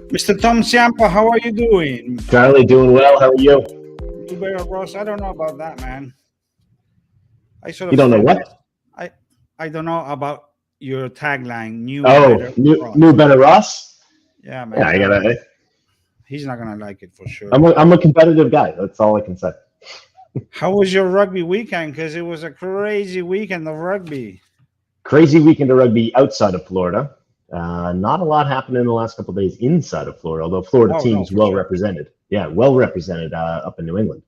Mr. Tom Ciampa, how are you doing? Charlie, doing well. How are you? You better, Ross. I don't know about that, man. I sort You of don't know feel what? I I don't know about your tagline, new, Oh, better, new Ross. better Ross. Yeah, Yeah, man. I I don't know. gotta. He's not gonna like it for I'm sure. a, I'm a competitive guy. That's all I can say. How was your rugby weekend? Because it was a crazy weekend of rugby. Crazy weekend of rugby outside of Florida. Not a lot happened in the last couple of days inside of Florida, although Florida Oh no, team's for well sure. represented. Yeah, well represented up in New England.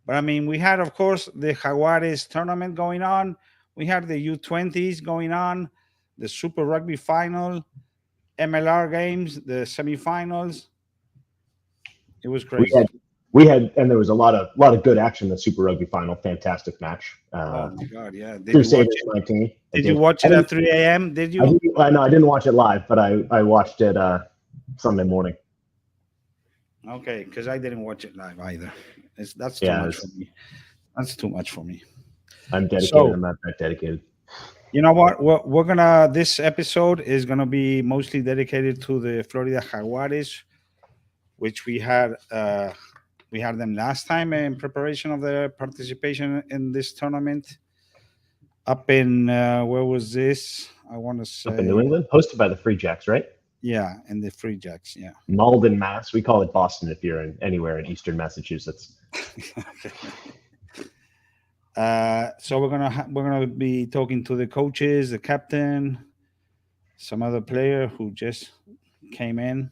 But I mean, we had, of course, the Jaguares tournament going on. We had the U20s going on, the Super Rugby final, MLR games, the semifinals. It was We had crazy. and there was a lot of good action in the Super Rugby final. Fantastic match. Oh my God, yeah. Did you watch Crusaders it? 19. I Did you did. watch I it at didn't. 3 a.m.? Did I you? didn't. No, I didn't watch it live, but I watched it Sunday morning. Okay, because I didn't watch it live either. That's too Yeah, much for me. That's too much for me. I'm dedicated. So I'm not that dedicated. you know what? We're gonna. This episode is gonna be mostly dedicated to the Florida Jaguares, which we had them last time in preparation of their participation in this tournament up in where was this? I want to Up in New say, England, hosted by the Free Jacks, right? yeah, in the Free Jacks, yeah. Malden, Mass. We call it Boston if you're in anywhere in Eastern Massachusetts. So we're gonna be talking to the coaches, the captain, some other player who just came in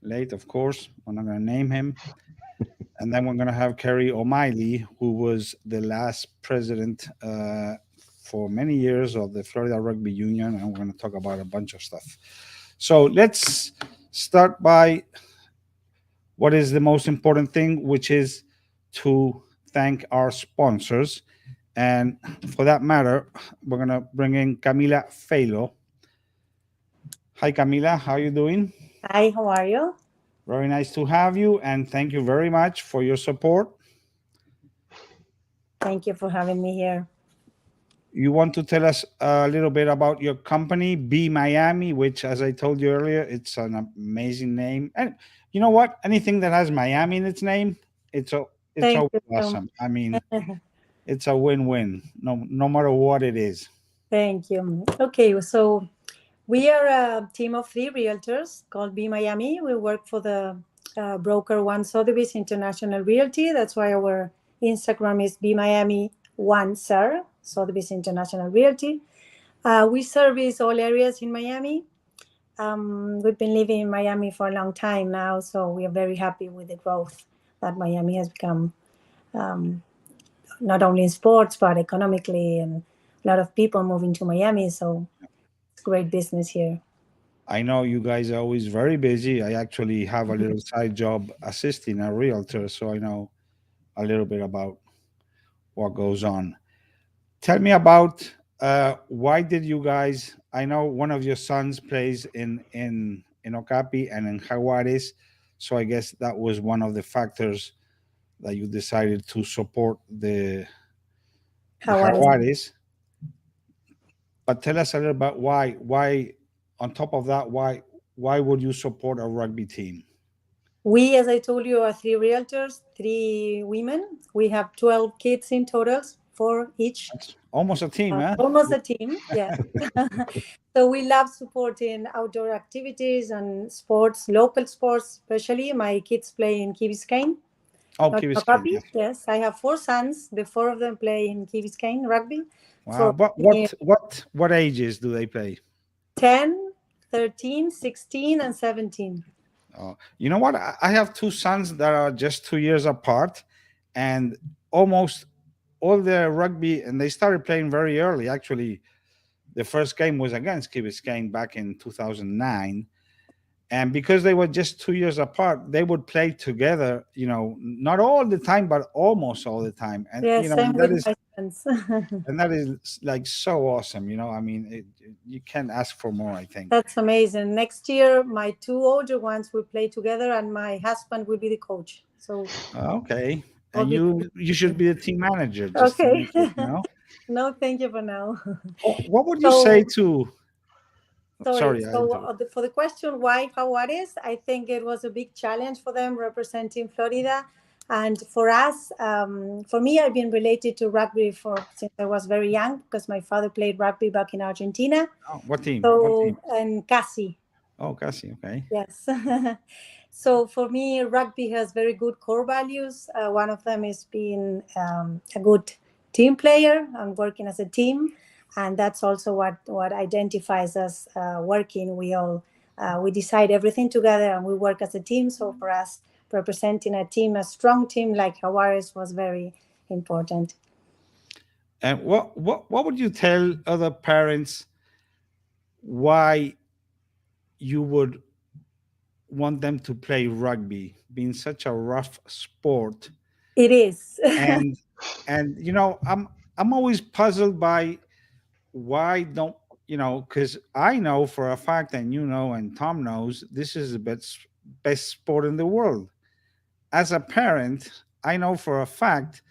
late, of course. We're not gonna name him, and then we're gonna have Kerry O'Malley, who was the last president for many years of the Florida Rugby Union, and we're gonna talk about a bunch of stuff. So let's start by what is the most important thing, which is to thank our sponsors. And for that matter, we're gonna bring in Camila Felo. Hi, Camila. How are you doing? Hi, how are you? Very nice to have you, and thank you very much for your support. Thank you for having me here. You want to tell us a little bit about your company, Be Miami, which, as I told you earlier, it's an amazing name. And you know what? Anything that has Miami in its name, it's a it's Thank always you so awesome. I mean, much. it's a win-win, no matter what it is. Thank you. Okay, so we are a team of three realtors called B Miami. We work for the broker One Sotheby's International Realty. That's why our Instagram is B Miami One Sir Sotheby's International Realty. We service all areas in Miami. We've been living in Miami for a long time now, so we are very happy with the growth that Miami has become. Um, Not only in sports but economically, and a lot of people moving to Miami, so it's great business here. I know you guys are always very busy. I actually have a little side job assisting a realtor, so I know a little bit about what goes on. Tell me about why did you guys? I know one of your sons plays in Okapi and in Jaguares, so I guess that was one of the factors that you decided to support the How are you? Jaguares. But tell us a little about why on top of that why would you support a rugby team? We, as I told you, are three realtors, three women. We have 12 kids in total, four each. That's almost a team, huh? Almost a team, yeah. So we love supporting outdoor activities and sports, local sports, especially. My kids play in Key Biscayne, Oh, not Key Biscayne, Papi. yes. Yes, I have four sons. The four of them play in Key Biscayne rugby. Wow. For What ages do they play? 10, 13, 16, and 17. You know what? I have two sons that are just 2 years apart, and almost all their rugby, and they started playing very early. Actually, the first game was against Key Biscayne back in 2009, and because they were just 2 years apart, they would play together. Not all the time, but almost all the time, and Yes, same that with is my sons. like so awesome. I mean, you can't ask for more. I think. That's amazing. Next year, my two older ones will play together, and my husband will be the coach. So, Okay, I'll and be you should be the team manager just to okay. make it. No, thank you for now. What would you say So, to Sorry, For the question why Jaguares, I think it was a big challenge for them representing Florida. And for us, for me, I've been related to rugby since I was very young because my father played rugby back in Argentina. Oh, what team? And Casi. Oh, Casi, okay. Yes. So for me, rugby has very good core values. One of them is being a good team player and working as a team. And that's also what identifies us working. We decide everything together and we work as a team. So for us, representing a team, a strong team like Jaguares was very important. And what would you tell other parents why you would want them to play rugby, being such a rough sport? It is. and you know, I'm always puzzled by why don't because I know for a fact, and and Tom knows, this is the best sport in the world. As a parent, I know for a fact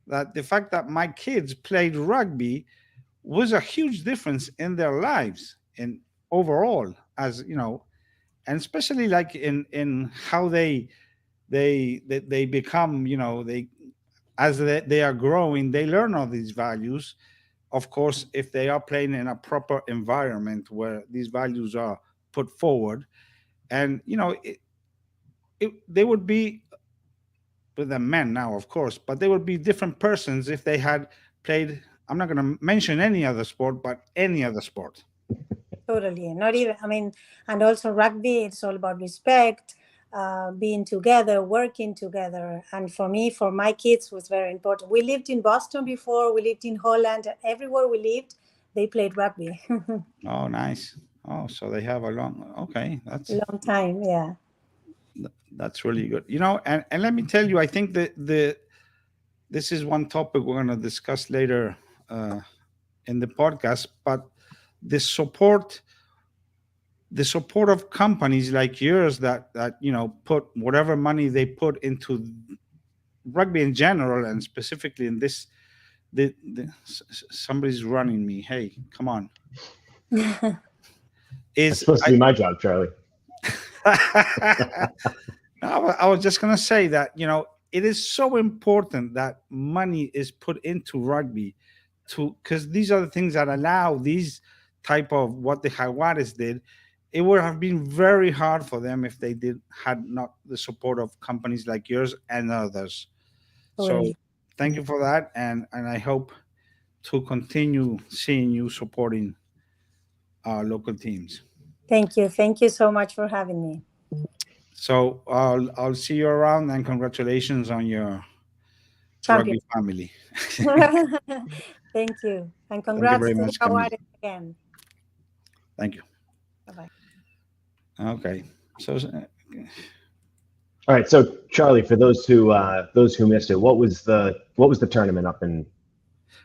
that the fact that my kids played rugby was a huge difference in their lives and overall, as and especially like in how they become, they as they are growing, they learn all these values. Of course, if they are playing in a proper environment where these values are put forward, and they would be with the men now, of course, but they would be different persons if they had played. I'm not going to mention any other sport, but any other sport. Totally. Not even, and also rugby, it's all about respect, being together, working together. And for me, for my kids, was very important. We lived in Boston before, we lived in Holland, and everywhere we lived, they played rugby. Oh, nice. Oh, so they have that's long time, yeah. That's really good. And let me tell you, I think that this is one topic we're going to discuss later in the podcast, but the support of companies like yours that put whatever money they put into rugby in general, and specifically in this, somebody's running me. Hey, come on. It's supposed to be my job, Charlie. I was just going to say that, it is so important that money is put into rugby because these are the things that allow these type of what the Jaguares did. It would have been very hard for them if they had not the support of companies like yours and others. So thank you for that. And I hope to continue seeing you supporting our local teams. Thank you. Thank you so much for having me. So I'll see you around, and congratulations on your champion rugby family. Thank you. And congrats to the Jaguares again. Thank you. Bye-bye. Okay. So all right. So Charlie, for those who missed it, what was the tournament up in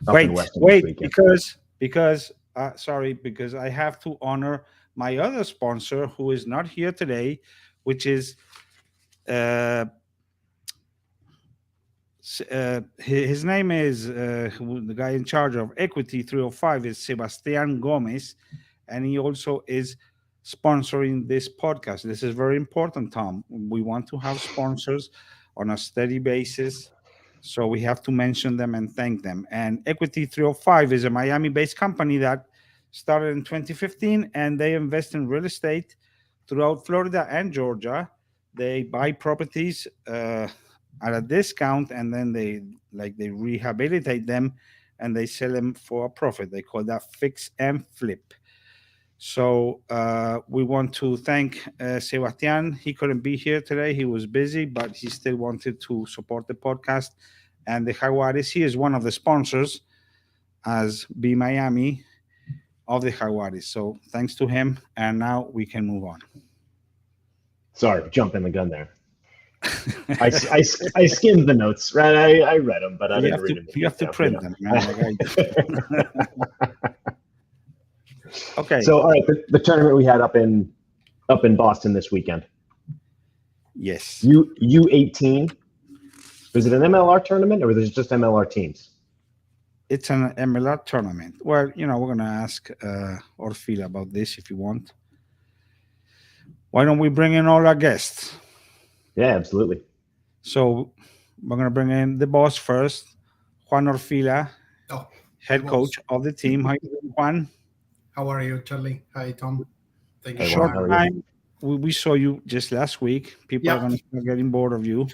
Western this weekend? because I have to honor my other sponsor who is not here today, which is his name is the guy in charge of Equity 305 is Sebastian Gomez, and he also is sponsoring this podcast. This is very important, Tom. We want to have sponsors on a steady basis, so we have to mention them and thank them. And Equity 305 is a Miami-based company that started in 2015, and they invest in real estate throughout Florida and Georgia. They buy properties at a discount, and then they rehabilitate them and they sell them for a profit. They call that fix and flip. So we want to thank Sebastian. He couldn't be here today. He was busy, but he still wanted to support the podcast. And the Jaguares, he is one of the sponsors as Be Miami of the Jaguares. So thanks to him. And now we can move on. Sorry, jumping the gun there. I skimmed the notes, right? I read them, but I didn't read them. You have to print them, man. Okay. So, all right, the tournament we had up in Boston this weekend. Yes. U18. Was it an MLR tournament, or was it just MLR teams? it's an MLR tournament. Well, we're gonna ask Orfila about this if you want. Why don't we bring in all our guests? Yeah, absolutely. So we're gonna bring in the boss first, Juan Orfila, head coach of the team. How you doing, Juan? How are you, Charlie? Hi, Tom. Thank you. Hey, Short Juan, how are time. We saw you just last week. People are gonna start getting bored of you.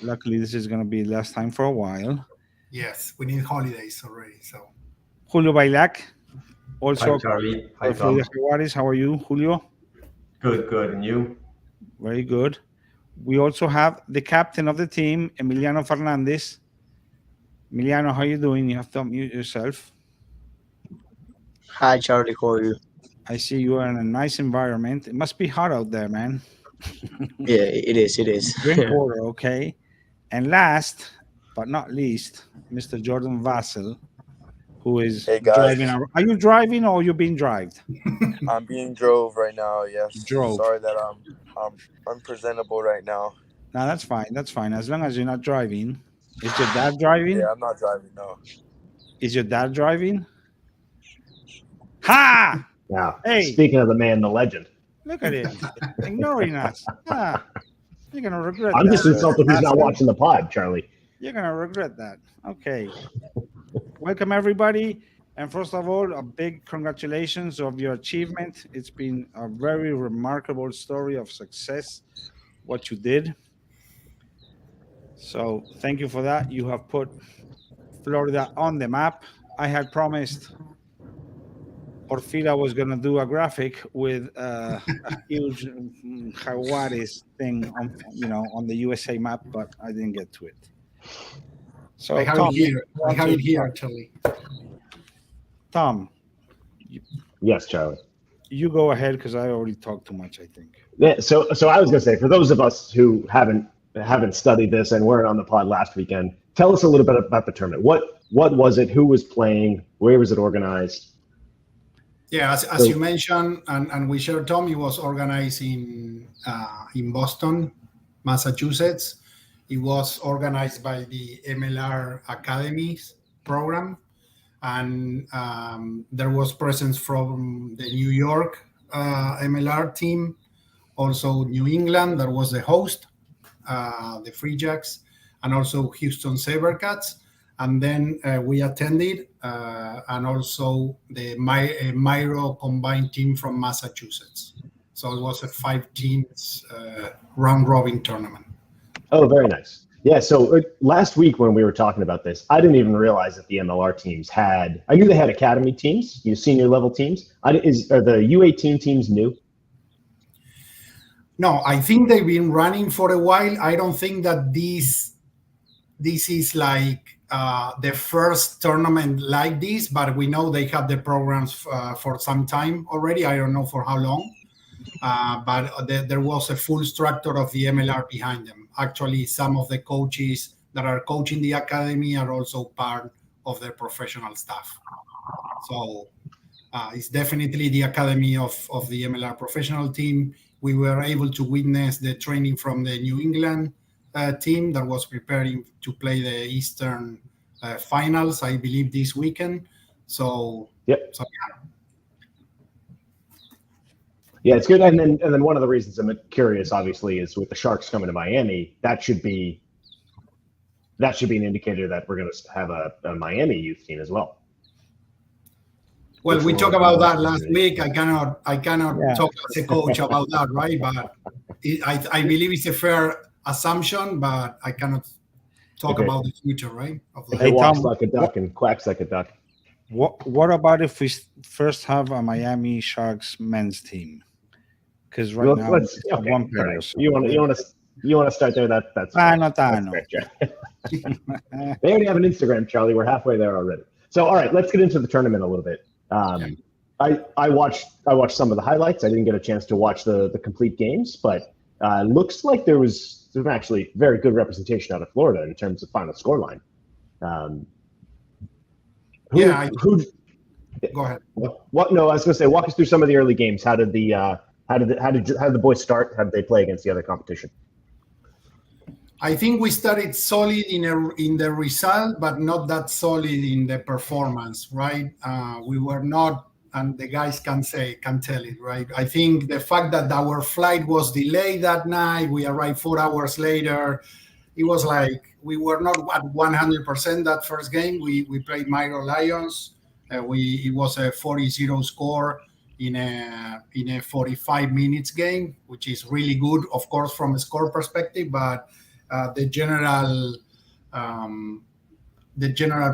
Luckily, this is gonna be the last time for a while. Yes, we need holidays already. So Julio Bailac, also Hi, Charlie. Hi, of Tom. Florida Jaguares. How are you, Julio? Good. And you? Very good. We also have the captain of the team, Emiliano Fernandez. Emiliano, how you doing? You have to unmute yourself. Hi, Charlie. How are you? I see you are in a nice environment. It must be hot out there, man. Yeah, it is. It is. Drink water, okay? And last but not least, Mr. Jordan Vassell, who is Hey, guys. driving. Are you driving or are you being drived? I'm being drove right now. Yes. Drove. Sorry that I'm unpresentable right now. No, that's fine. That's fine. As long as you're not driving. Is your dad driving? Yeah, I'm not driving. No. Is your dad driving? Ha! Now, Hey. speaking of the man, the legend. Look at him, ignoring us. You're gonna regret I'm that. just insulted he's not watching the pod, Charlie. You're gonna regret that. Okay. Welcome everybody, and first of all, a big congratulations of your achievement. It's been a very remarkable story of success, what you did. So thank you for that. You have put Florida on the map. I had promised Orfila was going to do a graphic with a huge Jaguares thing on the USA map, but I didn't get to it. So I have Tom, it here, Charlie. Tom, Yes, Charlie. you go ahead because I already talked too much, I think. Yeah, so I was going to say, for those of us who haven't studied this and weren't on the pod last weekend, tell us a little bit about the tournament. What was it? Who was playing? Where was it organized? Yeah, as you mentioned, and we shared, Tom, it was organized in Boston, Massachusetts. It was organized by the MLR Academies program, and there was presence from the New York MLR team, also New England, that was the host, the Free Jacks, and also Houston Sabercats. And then we attended, and also the Myro combined team from Massachusetts. So it was a 5 teams round robin tournament. Oh, very nice. Yeah, so last week when we were talking about this, I didn't even realize that the MLR teams I knew they had academy teams, senior level teams. Are the U18 teams new? No, I think they've been running for a while. I don't think that this is like the first tournament like this, but we know they have the programs for some time already. I don't know for how long, but there was a full structure of the MLR behind them. Actually, some of the coaches that are coaching the academy are also part of their professional staff. So it's definitely the academy of the MLR professional team. We were able to witness the training from the New England team that was preparing to play the Eastern finals, I believe, this weekend. So, yep. So, yeah. Yeah, it's good. And then one of the reasons I'm curious, obviously, is with the Sharks coming to Miami, that should be an indicator that we're going to have a Miami youth team as well. Well, we talked about that last week. I cannot talk as a coach about that, right? But I believe it's a fair assumption, but I cannot talk about the future, right? It walks like a duck and quacks like a duck. What about if we first have a Miami Sharks men's team? Because right now it's one player. Right. You want to start there? That's fair. They already have an Instagram, Charlie. We're halfway there already. So all right, let's get into the tournament a little bit. I watched some of the highlights. I didn't get a chance to watch the complete games, but looks like there's actually very good representation out of Florida in terms of final scoreline. Go ahead. What? No, I was going to say, walk us through some of the early games. How did the boys start? How did they play against the other competition? I think we started solid in the result, but not that solid in the performance, right? We were not, and the guys can tell it, right? I think the fact that our flight was delayed that night, we arrived 4 hours later. It was like we were not at 100% that first game. We played Miro Lions. It was a 40-0 score in a 45 minutes game, which is really good, of course, from a score perspective, but the general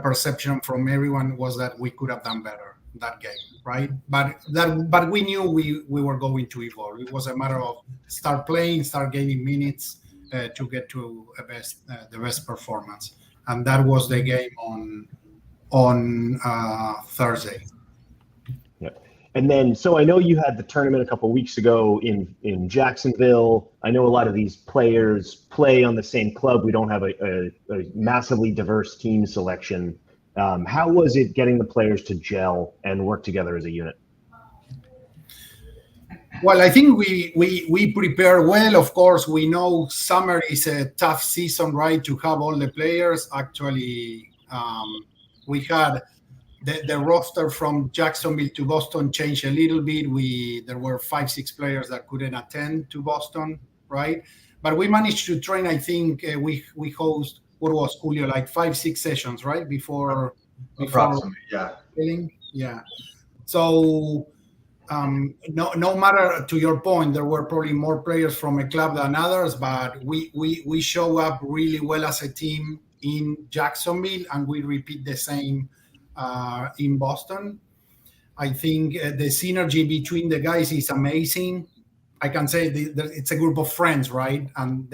perception from everyone was that we could have done better that game, right? But we knew we were going to evolve. It was a matter of start playing, start gaining minutes to get to the best performance, and that was the game on Thursday. And then, so I know you had the tournament a couple of weeks ago in Jacksonville. I know a lot of these players play on the same club. We don't have a massively diverse team selection. How was it getting the players to gel and work together as a unit? Well, I think we prepare well. Of course, we know summer is a tough season, right, to have all the players. Actually, we had the roster from Jacksonville to Boston changed a little bit. There were 5-6 players that couldn't attend to Boston, right? But we managed to train. I think we host, what was, Julio, like 5-6 sessions, right, before Approximately, yeah. So no matter, to your point, there were probably more players from a club than others, but we show up really well as a team in Jacksonville, and we repeat the same in Boston. I think the synergy between the guys is amazing. I can say it's a group of friends, right? And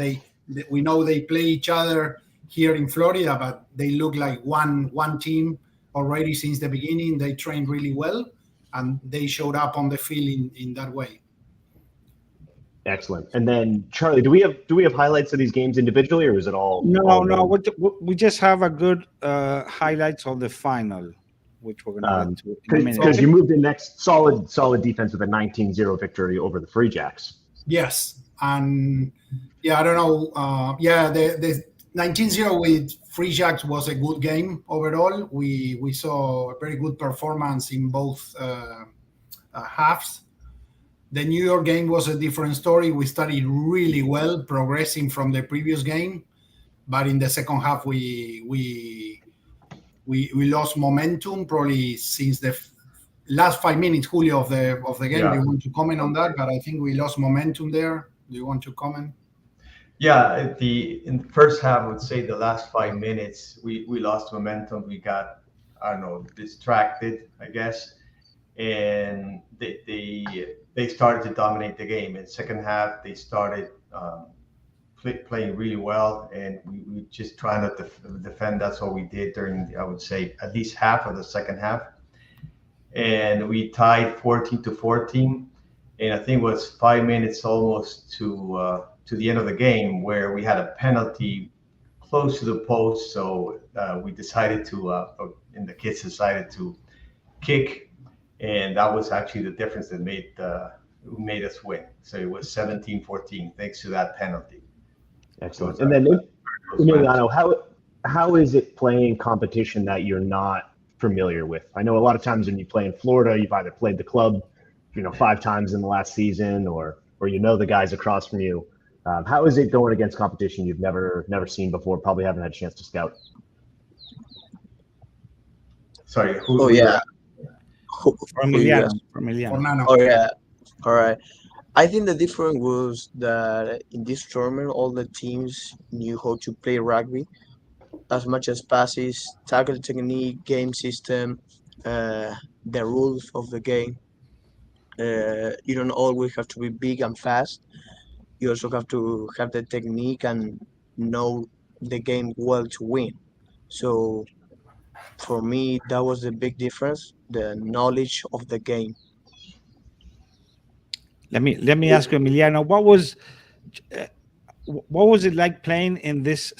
we know they play each other here in Florida, but they look like one team already since the beginning. They trained really well, and they showed up on the field in that way. Excellent. And then, Charlie, do we have highlights of these games individually, or is it all? No. We just have a good highlights of the final, which we're going to get to. Because you moved in next, solid defense with a 19-0 victory over the Free Jacks. Yes, and I don't know. The 19-0 with Free Jacks was a good game overall. We saw a very good performance in both halves. The New York game was a different story. We started really well, progressing from the previous game, but in the second half we lost momentum, probably since the last 5 minutes, Julio, of the game. Yeah. Do you want to comment on that? But I think we lost momentum there. Do you want to comment? Yeah, in the first half, I would say the last 5 minutes, we lost momentum. We got, I don't know, distracted, I guess, and they started to dominate the game. In second half, they started playing really well, and we just trying to defend. That's what we did during, I would say, at least half of the second half. And we tied 14-14, and I think it was 5 minutes almost to the end of the game where we had a penalty close to the post. So we decided and the kids decided to kick. And that was actually the difference that made us win. So it was 17-14 thanks to that penalty. Excellent. And then, Emiliano, how is it playing competition that you're not familiar with? I know a lot of times when you play in Florida, you've either played the club, 5 times in the last season, or the guys across from you. How is it going against competition you've never seen before? Probably haven't had a chance to scout. Sorry. Oh yeah. From Emiliano. Oh yeah. All right. I think the difference was that in this tournament, all the teams knew how to play rugby, as much as passes, tackle technique, game system, the rules of the game. You don't always have to be big and fast. You also have to have the technique and know the game well to win. So for me, that was the big difference, the knowledge of the game. Let me ask you, Emiliano, what was it like playing in this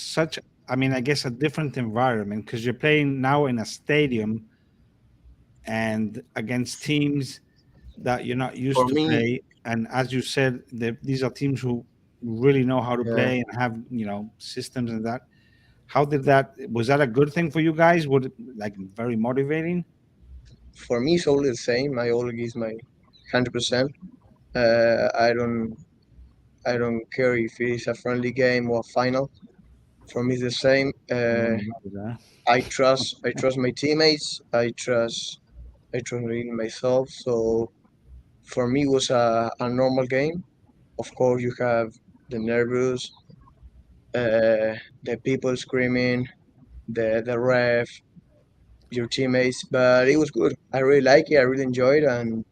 I guess a different environment, because you're playing now in a stadium and against teams that you're not used to play. And as you said, these are teams who really know how to Yeah. play and have systems and that. How did that? Was that a good thing for you guys? Was it like very motivating? For me, it's always the same. I always give my 100%. I don't care if it's a friendly game or a final. For me, it's the same. I remember that. I trust my teammates. I trust in myself. So for me, it was a normal game. Of course, you have the nervous, the people screaming, the ref, your teammates, but it was good. I really like it. I really enjoyed it, and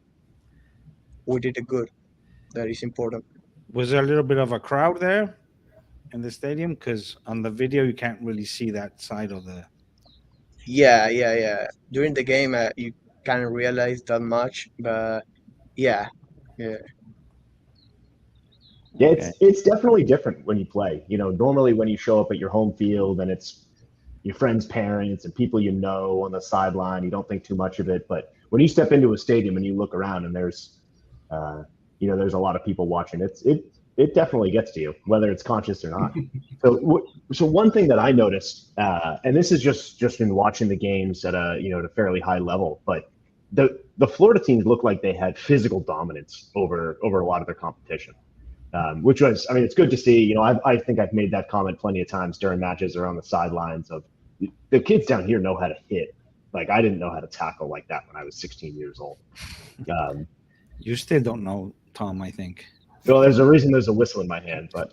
we did it good. That is important. Was there a little bit of a crowd there in the stadium? Because on the video you can't really see that side of the. Yeah, yeah, yeah. During the game, you can't realize that much, but yeah, yeah, Yeah, Okay. it's definitely different when you play. Normally when you show up at your home field and it's your friends' parents and people you know on the sideline, you don't think too much of it. But when you step into a stadium and you look around and uh, there's a lot of people watching, it definitely gets to you, whether it's conscious or not. So one thing that I noticed, and this is just in watching the games at a fairly high level, but the Florida teams look like they had physical dominance over a lot of their competition. Which was, I mean, it's good to see. I think I've made that comment plenty of times during matches or on the sidelines of the kids down here know how to hit. Like I didn't know how to tackle like that when I was 16 years old. Um, You still don't know, Tom, I think. well, there's a reason there's a whistle in my hand, but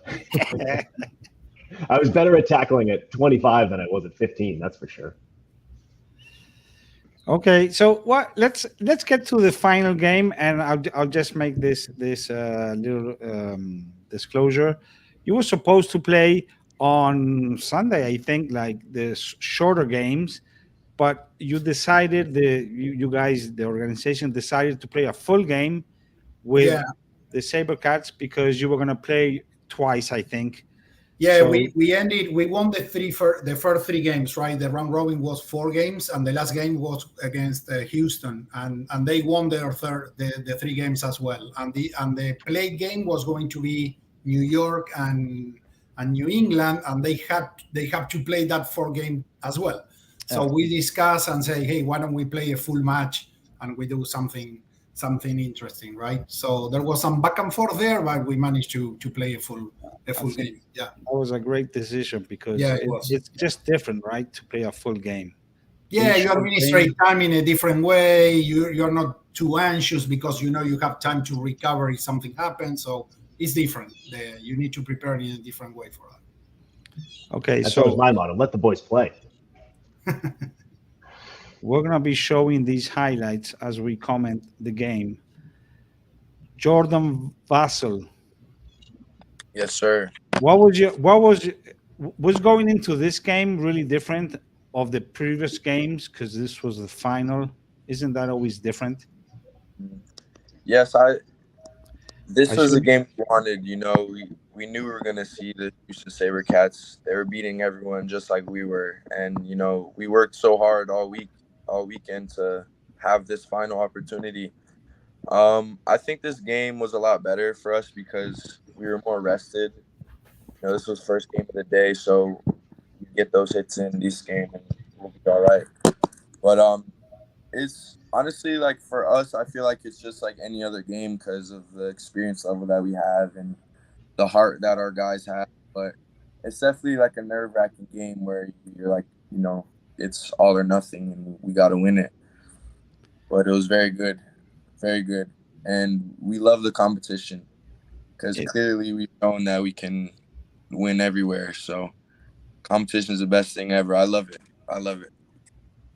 I was better at tackling at 25 than I was at 15. That's for sure. Okay, so what? Let's get to the final game, and I'll just make this little disclosure. You were supposed to play on Sunday, I think, like the shorter games, but you decided you guys, the organization decided to play a full game with Yeah, the Sabercats because you were gonna play twice, I think. yeah. So We won the first three games, right? The round robin was 4 games, and the last game was against Houston, and they won the 3 games as well. And the play game was going to be New York and New England, and they have to play that 4 game as well. So we discuss and say, hey, why don't we play a full match and we do something interesting, right? So there was some back and forth there, but we managed to play a full I think game. Yeah, that was a great decision because yeah, it was. it's just different, right, to play a full game. Yeah, These you short administrate games, time in a different way. You're not too anxious because you have time to recover if something happens. So it's different. You need to prepare in a different way for that. okay, That's always so my motto. Let the boys play. we're gonna be showing these highlights as we comment the game. Jordan Vassell, Yes, sir. what was going into this game really different of the previous games because this was the final? Isn't that always different? Yes, this I was a should. game we wanted. We knew we were gonna see the Houston SaberCats. They were beating everyone just like we were, and we worked so hard all weekend to have this final opportunity. I think this game was a lot better for us because we were more rested. This was first game of the day, so we get those hits in this game and we'll be all right. But it's honestly like for us, I feel like it's just like any other game because of the experience level that we have and the heart that our guys have. But it's definitely like a nerve wracking game where you're like, it's all or nothing and we got to win it. But it was very good. And we love the competition because Yeah, clearly we've shown that we can win everywhere. So competition is the best thing ever. I love it. I love it.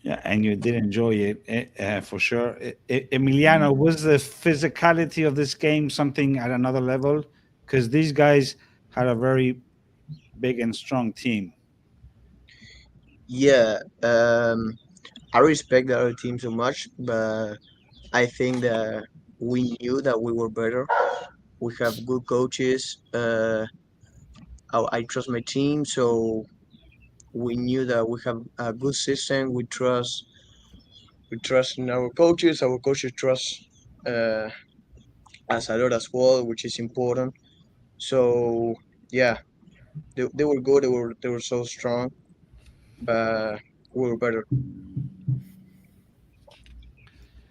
yeah, and you did enjoy it for sure. Emiliano, was the physicality of this game something at another level? Because these guys had a very big and strong team. yeah. I respect the other team so much, but I think that we knew that we were better. We have good coaches. I trust my team, so we knew that we have a good system. We trust in our coaches. Our coaches trust uh, us a lot as well, which is important. So yeah, they were good. They were so strong, but we were better.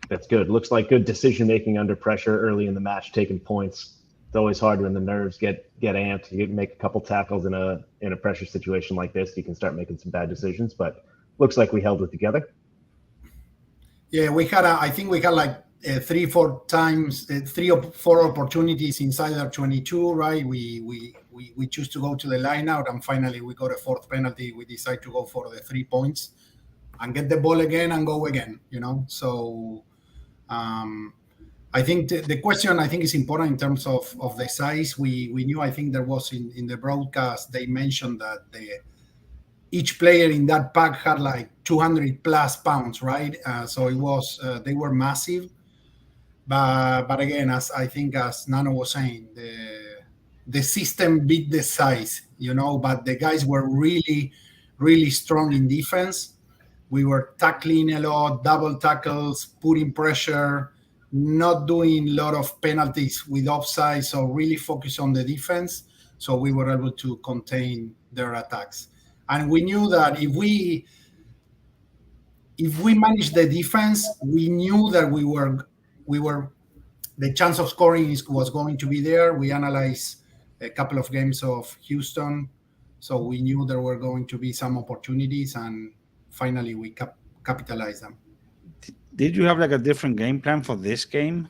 That's good. Looks like good decision making under pressure early in the match, taking points. It's always hard when the nerves get amped. You make a couple tackles in a pressure situation like this, you can start making some bad decisions. But looks like we held it together. Yeah, I think we had like 3 or 4 opportunities inside our 22, right? We choose to go to the line out, and finally we got a fourth penalty. We decide to go for the 3 points and get the ball again and go again, So I think the question I think is important in terms of the size. We knew, I think there was in the broadcast, they mentioned that each player in that pack had like 200 plus pounds, right? So it was they were massive. But again, as I think as Nano was saying, the system beat the size, but the guys were really, really strong in defense. We were tackling a lot, double tackles, putting pressure, not doing a lot of penalties with offside, so really focus on the defense. So we were able to contain their attacks. And we knew that if we managed the defense, we knew that we were the chance of scoring was going to be there. We analyzed a couple of games of Houston, so we knew there were going to be some opportunities, and finally we capitalized them. Did you have like a different game plan for this game?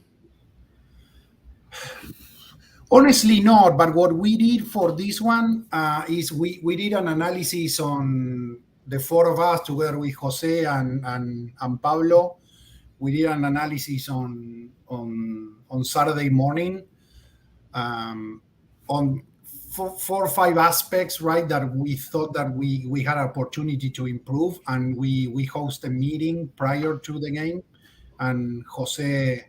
Honestly, not. But what we did for this one is we did an analysis on the 4 of us together with Jose and Pablo. We did an analysis on Saturday morning on 4 or 5 aspects, right, that we thought that we had opportunity to improve, and we host a meeting prior to the game, and Jose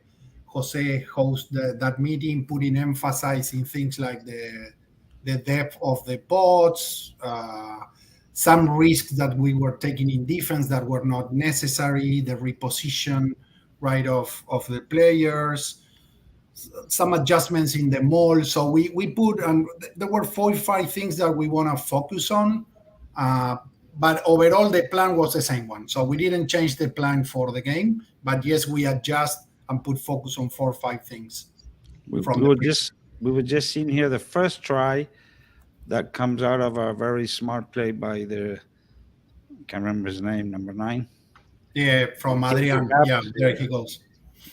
host that meeting, putting emphasis in things like the depth of the pods, some risks that we were taking in defense that were not necessary, the reposition, right, of the players, some adjustments in the mall. So we put, and there were 4 or 5 things that we want to focus on. But overall, the plan was the same one. So we didn't change the plan for the game, but yes, we adjust and put focus on 4 or 5 things. We were just seeing here the first try that comes out of a very smart play by I can't remember his name, number 9. Yeah, from Adrian. Yeah, there he goes.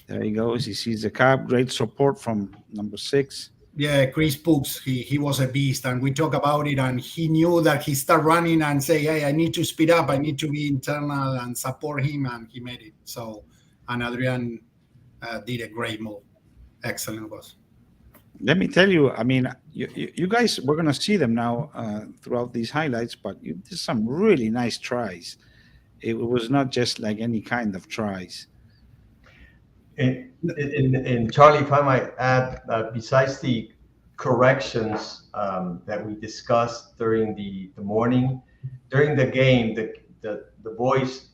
There he goes. He sees the cap. Great support from number 6. Yeah, Chris Pooks. He was a beast, and we talk about it. And he knew that he started running and say, "Hey, I need to speed up. I need to be internal and support him," and he made it. So, and Adrian did a great move. Excellent was. Let me tell you, I mean, you guys, we're going to see them now throughout these highlights, but you did some really nice tries. It was not just like any kind of tries. And Charlie, if I might add, besides the corrections that we discussed during the morning, during the game, the boys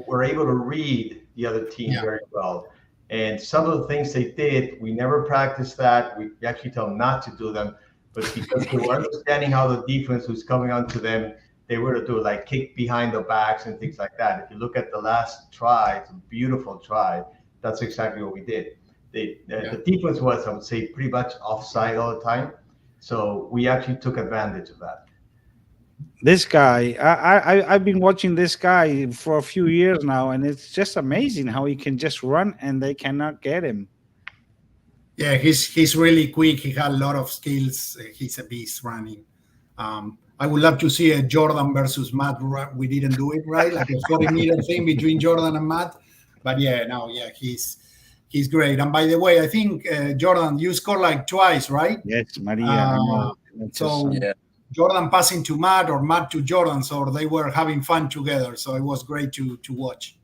were able to read the other team very well. And some of the things they did, we never practiced that. We actually tell them not to do them, but because they were understanding how the defense was coming onto them, they were to do like kick behind the backs and things like that. If you look at the last try, it's a beautiful try. That's exactly what we did. The defense was, I would say, pretty much offside all the time. So we actually took advantage of that. This guy, I've been watching this guy for a few years now, and it's just amazing how he can just run and they cannot get him. Yeah, he's really quick. He had a lot of skills. He's a beast running. I would love to see a Jordan versus Matt. We didn't do it, right? Like a 40-meter thing between Jordan and Matt. But he's great. And by the way, I think, Jordan, you scored like twice, right? Yes, Maria. So Jordan passing to Matt or Matt to Jordan, so they were having fun together. So it was great to watch.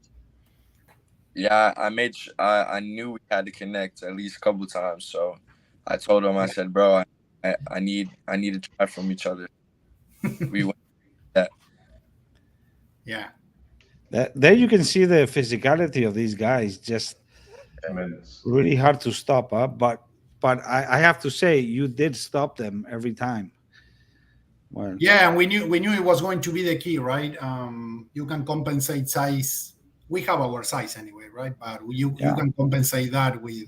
Yeah, I knew we had to connect at least a couple of times. So I told him, I said, bro, I need to try from each other. We went that. Yeah. There you can see the physicality of these guys. Just Tremendous. really hard to stop. But but I have to say you did stop them every time. Well, Yeah, and we knew it was going to be the key, right? You can compensate size. We have our size anyway, right? But you can compensate that with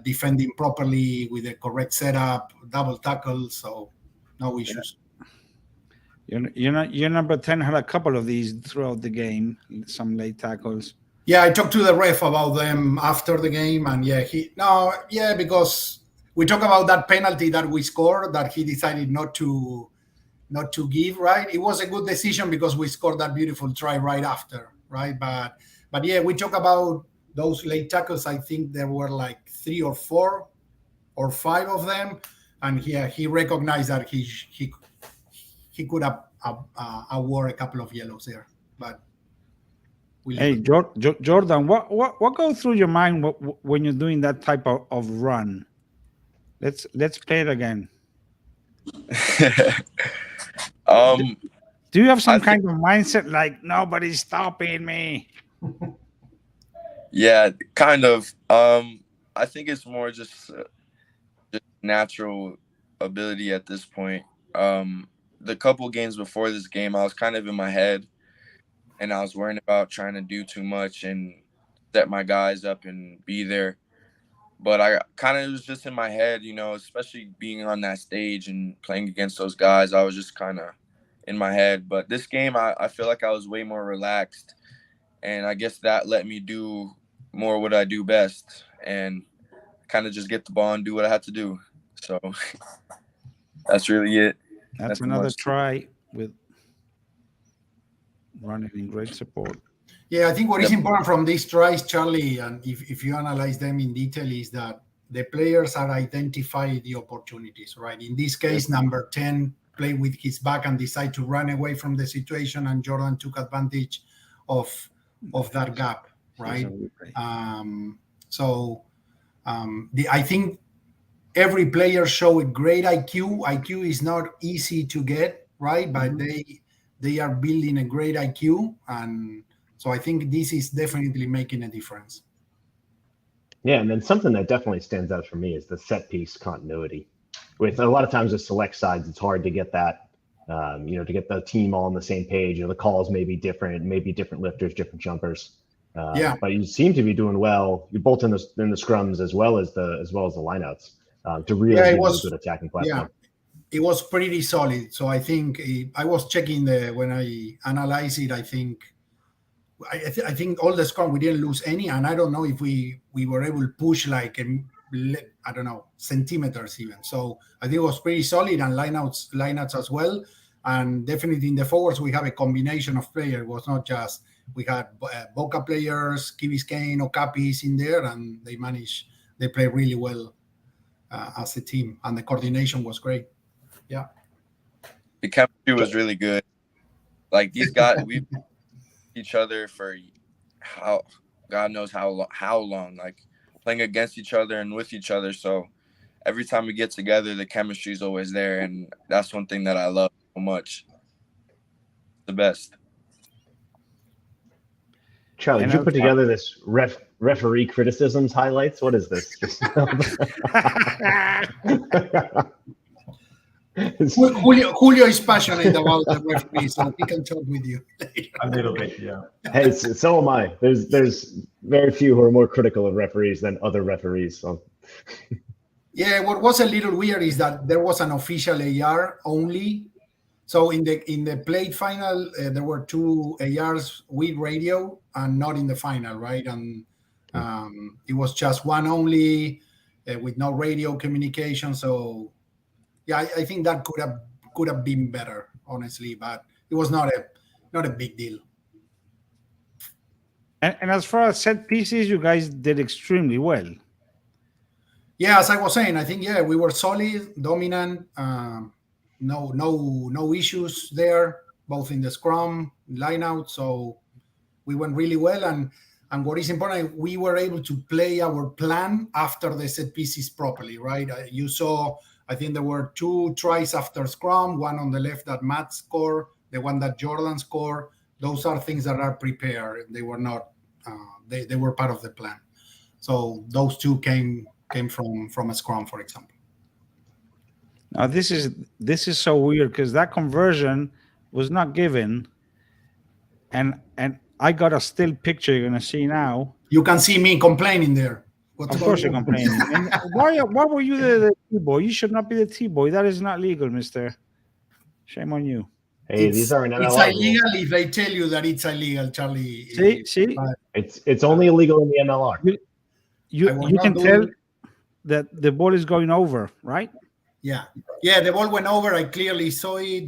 defending properly with the correct setup, double tackle, so no issues. Your number 10 had a couple of these throughout the game, some late tackles. Yeah, I talked to the ref about them after the game, and because we talk about that penalty that we scored that he decided not to give, right? It was a good decision because we scored that beautiful try right after, right? But yeah, we talk about those late tackles. I think there were like 3 or 4 or 5 of them, and he recognized that he could have award a couple of yellows there, but. Hey, Jordan, what goes through your mind when you're doing that type of run? Let's play it again. Do you have some kind of mindset like nobody's stopping me? Yeah, kind of. I think it's more just natural ability at this point. The couple games before this game, I was kind of in my head, and I was worrying about trying to do too much and set my guys up and be there. But I kind of was just in my head, especially being on that stage and playing against those guys. I was just kind of in my head. But this game, I feel like I was way more relaxed. And I guess that let me do more what I do best and kind of just get the ball and do what I had to do. So that's really it. That's another try with running in great support. Yeah, I think what is important from these tries, Charlie, and if you analyze them in detail, is that the players are identifying the opportunities, right? In this case, number 10 played with his back and decided to run away from the situation, and Jordan took advantage of that gap, right? I think every player showed great IQ. IQ is not easy to get, right? But they are building a great IQ, and so I think this is definitely making a difference. Yeah, and then something that definitely stands out for me is the set piece continuity. With a lot of times with select sides, it's hard to get that, to get the team all on the same page. The calls may be different, maybe different lifters, different jumpers. But you seem to be doing well. You're both in the scrums as well as the lineouts to really be a good attacking platform. Yeah. It was pretty solid. So I think I was checking when I analyzed it. I think all the scrum we didn't lose any, and I don't know if we were able to push like I don't know, centimeters even. So I think it was pretty solid, and lineouts as well. And definitely in the forwards we have a combination of players. It was not just we had Boca players, Key Biscayne, Okapis in there, and they play really well as a team, and the coordination was great. Yeah. The chemistry was really good. Like these guys, we've been each other for God knows how long, like playing against each other and with each other. So every time we get together, the chemistry is always there. And that's one thing that I love so much. The best. Charlie, did you put together this referee criticisms highlights? What is this? Julio is passionate about the referee, so he can talk with you later. A little bit, yeah. Hey, so am I. There's very few who are more critical of referees than other referees. So. Yeah, what was a little weird is that there was an official AR only. So in the plate final, there were 2 ARs with radio and not in the final, right? And it was just one only with no radio communication. So yeah, I think that could have been better, honestly, but it was not a big deal. And as far as set pieces, you guys did extremely well. Yeah, as I was saying, I think we were solid, dominant. No issues there, both in the scrum, line out. So we went really well, and what is important, we were able to play our plan after the set pieces properly, right? You saw, I think there were 2 tries after scrum, one on the left that Matt scored, the one that Jordan scored. Those are things that are prepared. They were not, they were part of the plan. So those 2 came came from a scrum, for example. Now this is so weird because that conversion was not given, and I got a still picture you're gonna see now. You can see me complaining there. Of course you're complaining. And why were you the T-boy? You should not be the T-boy. That is not legal, mister. Shame on you. Hey, these are It's MLR illegal rules. if they tell you that it's illegal, Charlie. See? It's only illegal in the MLR. You can tell that the ball is going over, right? Yeah, the ball went over. I clearly saw it.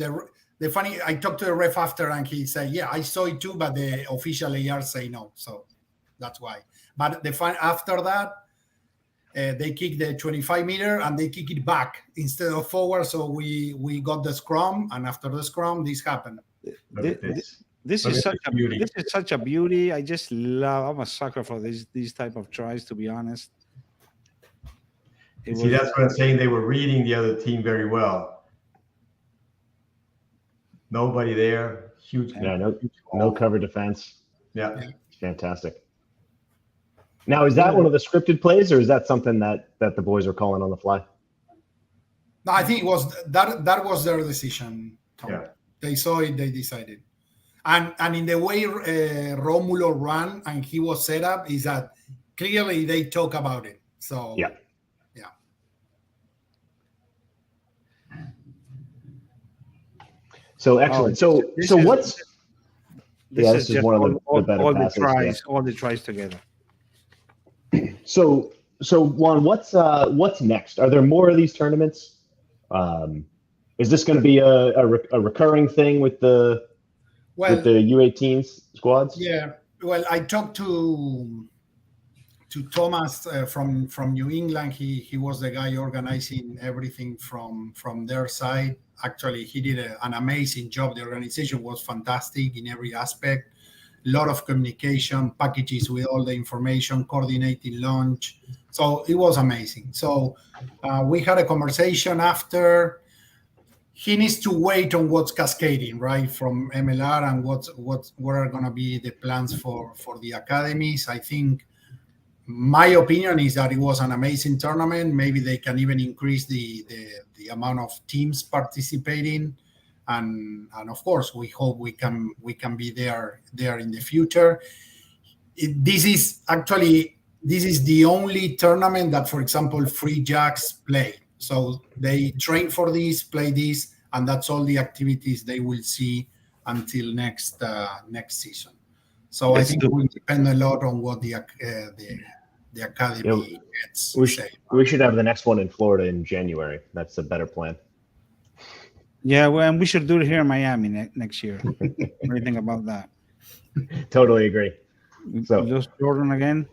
The funny, I talked to the ref after, and he said, "Yeah, I saw it too, but the official AR say no." So that's why. But after that, they kick the 25-meter and they kick it back instead of forward. So we got the scrum, and after the scrum, this happened. This is such a beauty. This is such a beauty. I just love. I'm a sucker for these type of tries, to be honest. See, that's what I'm saying. They were reading the other team very well. Nobody there. Huge. Yeah, no cover defense. Yeah. Fantastic. Now, is that one of the scripted plays, or is that something that the boys are calling on the fly? No, I think it was that was their decision, Tom. Yeah. They saw it, they decided. And in the way Romulo ran and he was set up is that clearly they talk about it. So yeah. So excellent. So what's this is one of the better all passes, the tries, all the tries together. So Juan, what's next? Are there more of these tournaments? Is this going to be a recurring thing with the U18 squads? Yeah. Well, I talked to Thomas from New England. He was the guy organizing everything from their side. Actually, he did an amazing job. The organization was fantastic in every aspect. A lot of communication, packages with all the information, coordinating launch. So it was amazing. So we had a conversation after. He needs to wait on what's cascading, right, from MLR and what are going to be the plans for the academies. I think my opinion is that it was an amazing tournament. Maybe they can even increase the amount of teams participating, and of course we hope we can be there in the future. This is the only tournament that, for example, free jacks play. So they train for this, play this, and that's all the activities they will see until next season. So I think it will depend a lot on what the academy gets. We should have the next one in Florida in January. That's a better plan. Yeah, well, and we should do it here in Miami next year. What do you think about that? Totally agree. So we lost Jordan again.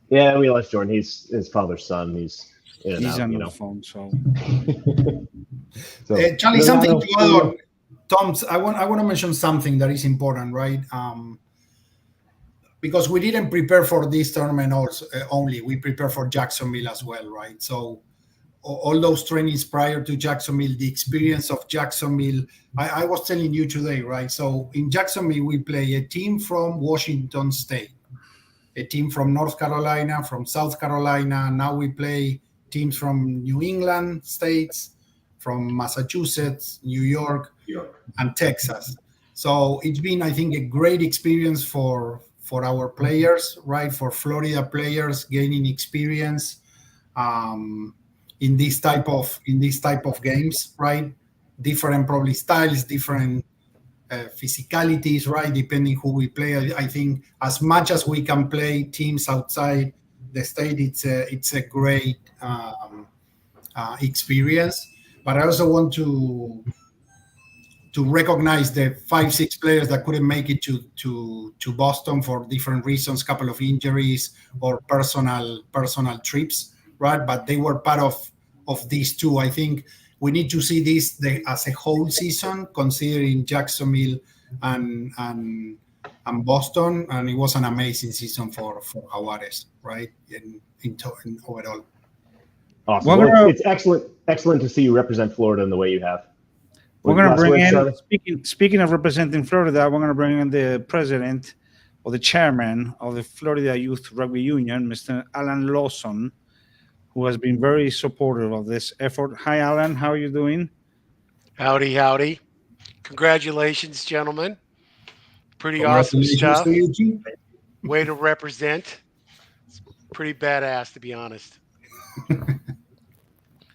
Yeah, we lost Jordan. He's his father's son. He's on the phone. So Charlie, something to add on. Tom, I want to mention something that is important, right? Because we didn't prepare for this tournament only. We prepare for Jacksonville as well, right? So all those trainings prior to Jacksonville, the experience of Jacksonville, I was telling you today, right? So in Jacksonville, we play a team from Washington State, a team from North Carolina, from South Carolina. Now we play teams from New England states, from Massachusetts, New York, and Texas. So it's been, I think, a great experience for our players, right? For Florida players gaining experience in this type of games, right? Different probably styles, different physicalities, right? Depending who we play. I think as much as we can play teams outside the state, it's a great experience. But I also want to recognize the 5-6 players that couldn't make it to Boston for different reasons, couple of injuries or personal trips, right? But they were part of these two. I think we need to see this as a whole season, considering Jacksonville and Boston, and it was an amazing season for Jaguares, right? In overall. Awesome. Well, it's excellent to see you represent Florida in the way you have. We're going to bring in, speaking of representing Florida, we're going to bring in the president or the chairman of the Florida Youth Rugby Union, Mr. Alan Lawson, who has been very supportive of this effort. Hi, Alan. How are you doing? Howdy, howdy. Congratulations, gentlemen. Pretty awesome Congratulations stuff. to you too. Way to represent. It's pretty badass, to be honest.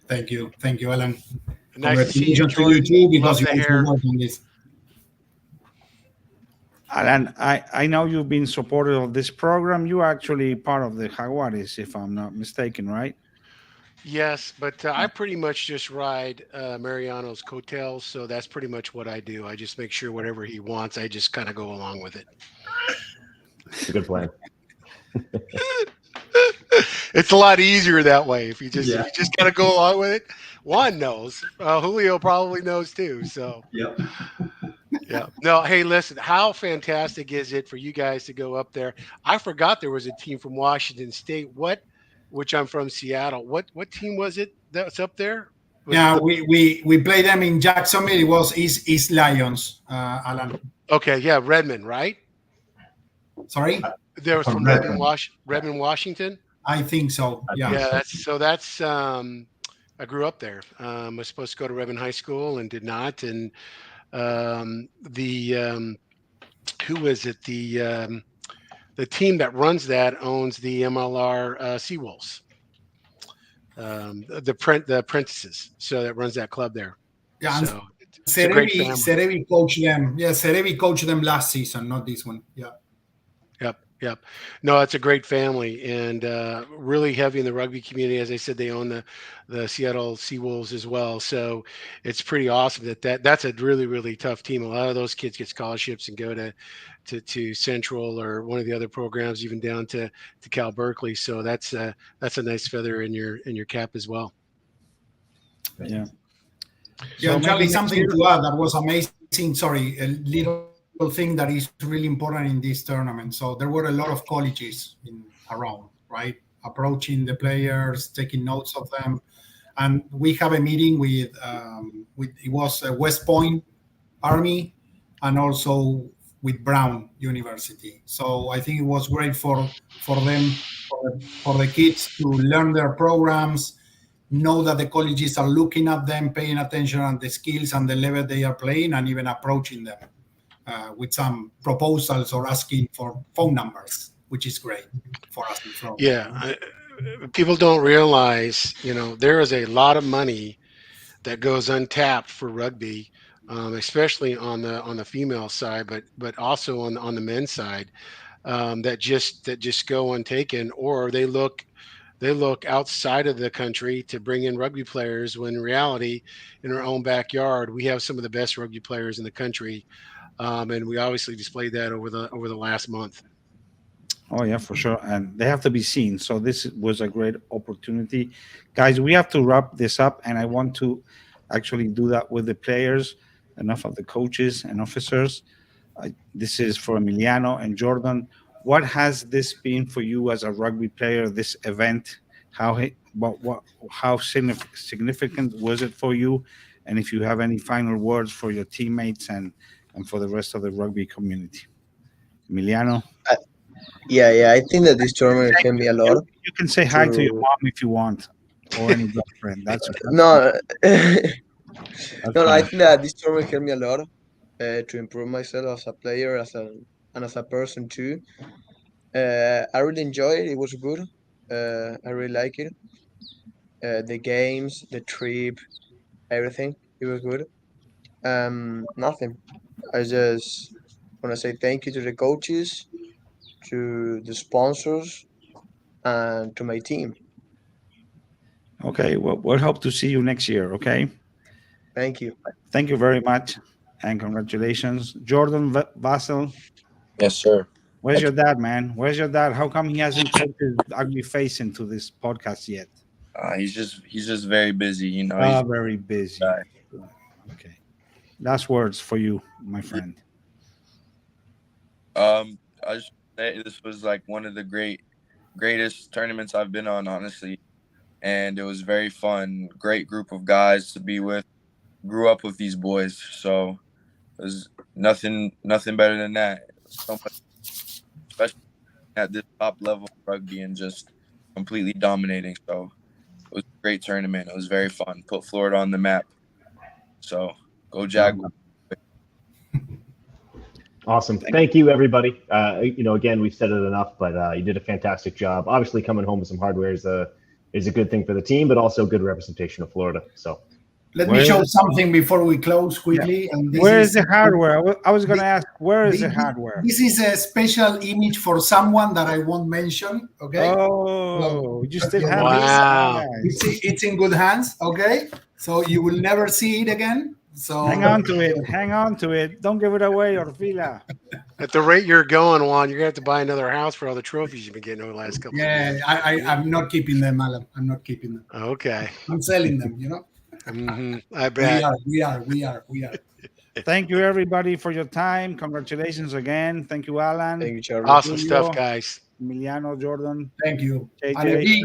Thank you, Alan. Nice to see you, Congratulations to you Jordan. too, Love because you the also hair. work on this. Alan, I know you've been supportive of this program. You are actually part of the Jaguares, if I'm not mistaken, right? Yes, but I pretty much just ride Mariano's coattails, so that's pretty much what I do. I just make sure whatever he wants, I just kind of go along with it. It's a good plan. It's a lot easier that way if you just Yeah. kind of go along with it. Juan knows. Julio probably knows too. So Yep. yeah. No, hey, listen, how fantastic is it for you guys to go up there? I forgot there was a team from Washington State. Which I'm from Seattle. What team was it that's up there? Was Yeah, it we played them in Jacksonville. It was East Lions, Alan. okay, yeah, Redmond, right? Sorry, There was from Redmond, Washington. I think so. Yeah. Yeah, that's I grew up there. I was supposed to go to Redmond High School and did not. And the who is it? The team that runs that owns the MLR Seawolves. The apprentices, so that runs that club there. Yeah, and So it's a great family. Serevi coached them. Yeah, Serevi coached them last season, not this one. Yeah. Yep. No, it's a great family and really heavy in the rugby community. As I said, they own the Seattle Seawolves as well. So it's pretty awesome that's a really, really tough team. A lot of those kids get scholarships and go to Central or one of the other programs, even down to Cal Berkeley. So that's a nice feather in your cap as well. Yeah. Yeah, So Charlie, maybe something next to add that was amazing. Sorry, a little thing that is really important in this tournament. So there were a lot of colleges around, right? Approaching the players, taking notes of them. And we have a meeting with it was West Point Army and also with Brown University. So I think it was great for them, for the kids to learn their programs, know that the colleges are looking at them, paying attention on the skills and the level they are playing, and even approaching them with some proposals or asking for phone numbers, which is great for us in Florida. Yeah, people don't realize, there is a lot of money that goes untapped for rugby, especially on the female side, but also on the men's side, that just go untaken, or they look outside of the country to bring in rugby players when in reality, in our own backyard, we have some of the best rugby players in the country, and we obviously displayed that over the last month. Oh yeah, for sure, and they have to be seen. So this was a great opportunity, guys. We have to wrap this up, and I want to actually do that with the players. Enough of the coaches and officers. This is for Emiliano and Jordan. What has this been for you as a rugby player? This event, how significant was it for you? And if you have any final words for your teammates and for the rest of the rugby community, Emiliano. Yeah. I think that this tournament helped me a lot. You can say hi to your mom if you want, or any girlfriend. That's No, no. I fine. think that this tournament helped me a lot to improve myself as a player, and as a person too. I really enjoyed it. It was good. I really like it. The games, the trip, everything. It was good. Nothing. I just want to say thank you to the coaches, to the sponsors, and to my team. Okay, well, we'll hope to see you next year. Okay, Thank you. thank you very much, and congratulations, Jordan Vassell. Yes, sir. Where's your dad, man? Where's your dad? How come he hasn't put his ugly face into this podcast yet? He's just very busy. He's Very busy. guy. Okay, last words for you, my friend. I just say this was like one of the greatest tournaments I've been on, honestly, and it was very fun. Great group of guys to be with. Grew up with these boys, so it was nothing better than that. So much at this top level of rugby and just completely dominating. So it was a great tournament. It was very fun. Put Florida on the map. So go Jaguars. Awesome. Thank you, everybody. Again, we've said it enough, but you did a fantastic job. Obviously, coming home with some hardware is a good thing for the team, but also good representation of Florida. So let me show something before we close quickly. Yeah. And where is the hardware? I was going to ask, where is the hardware? This is a special image for someone that I won't mention. Okay. Oh, you still have wow. this? It's in good hands. Okay. So you will never see it again. So hang on to it. Hang on to it. Don't give it away, Orfila. At the rate you're going, Juan, you're gonna have to buy another house for all the trophies you've been getting over the last couple of years. I'm not keeping them, Alan. I'm not keeping them. Okay. I'm selling them, you know. I bet. We are. Thank you, everybody, for your time. Congratulations again. Thank you, Alan. Thank you, Charlie. Awesome stuff, guys. Emiliano, Jordan. Thank you. JJ.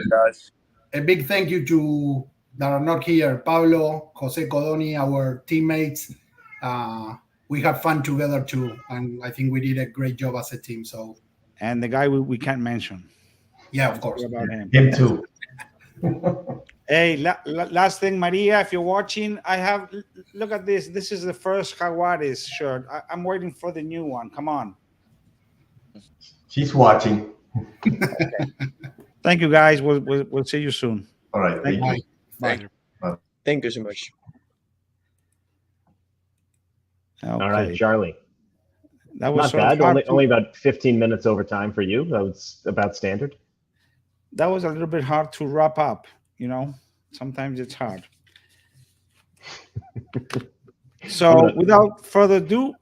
And a big thank you to that are not here, Pablo, Jose Codoni, our teammates. We had fun together too, and I think we did a great job as a team. So, and the guy we can't mention. Yeah, of course. About him. Him too. Hey, last thing, Maria, if you're watching, look at this. This is the first Jaguares shirt. I'm waiting for the new one. Come on. She's watching. Okay. Thank you, guys. We'll see you soon. All right. Thank you. Bye. Thank you so much. Okay. All right, Charlie. That was not bad. Only about 15 minutes over time for you. That was about standard. That was a little bit hard to wrap up. You know, sometimes it's hard. So, without further ado,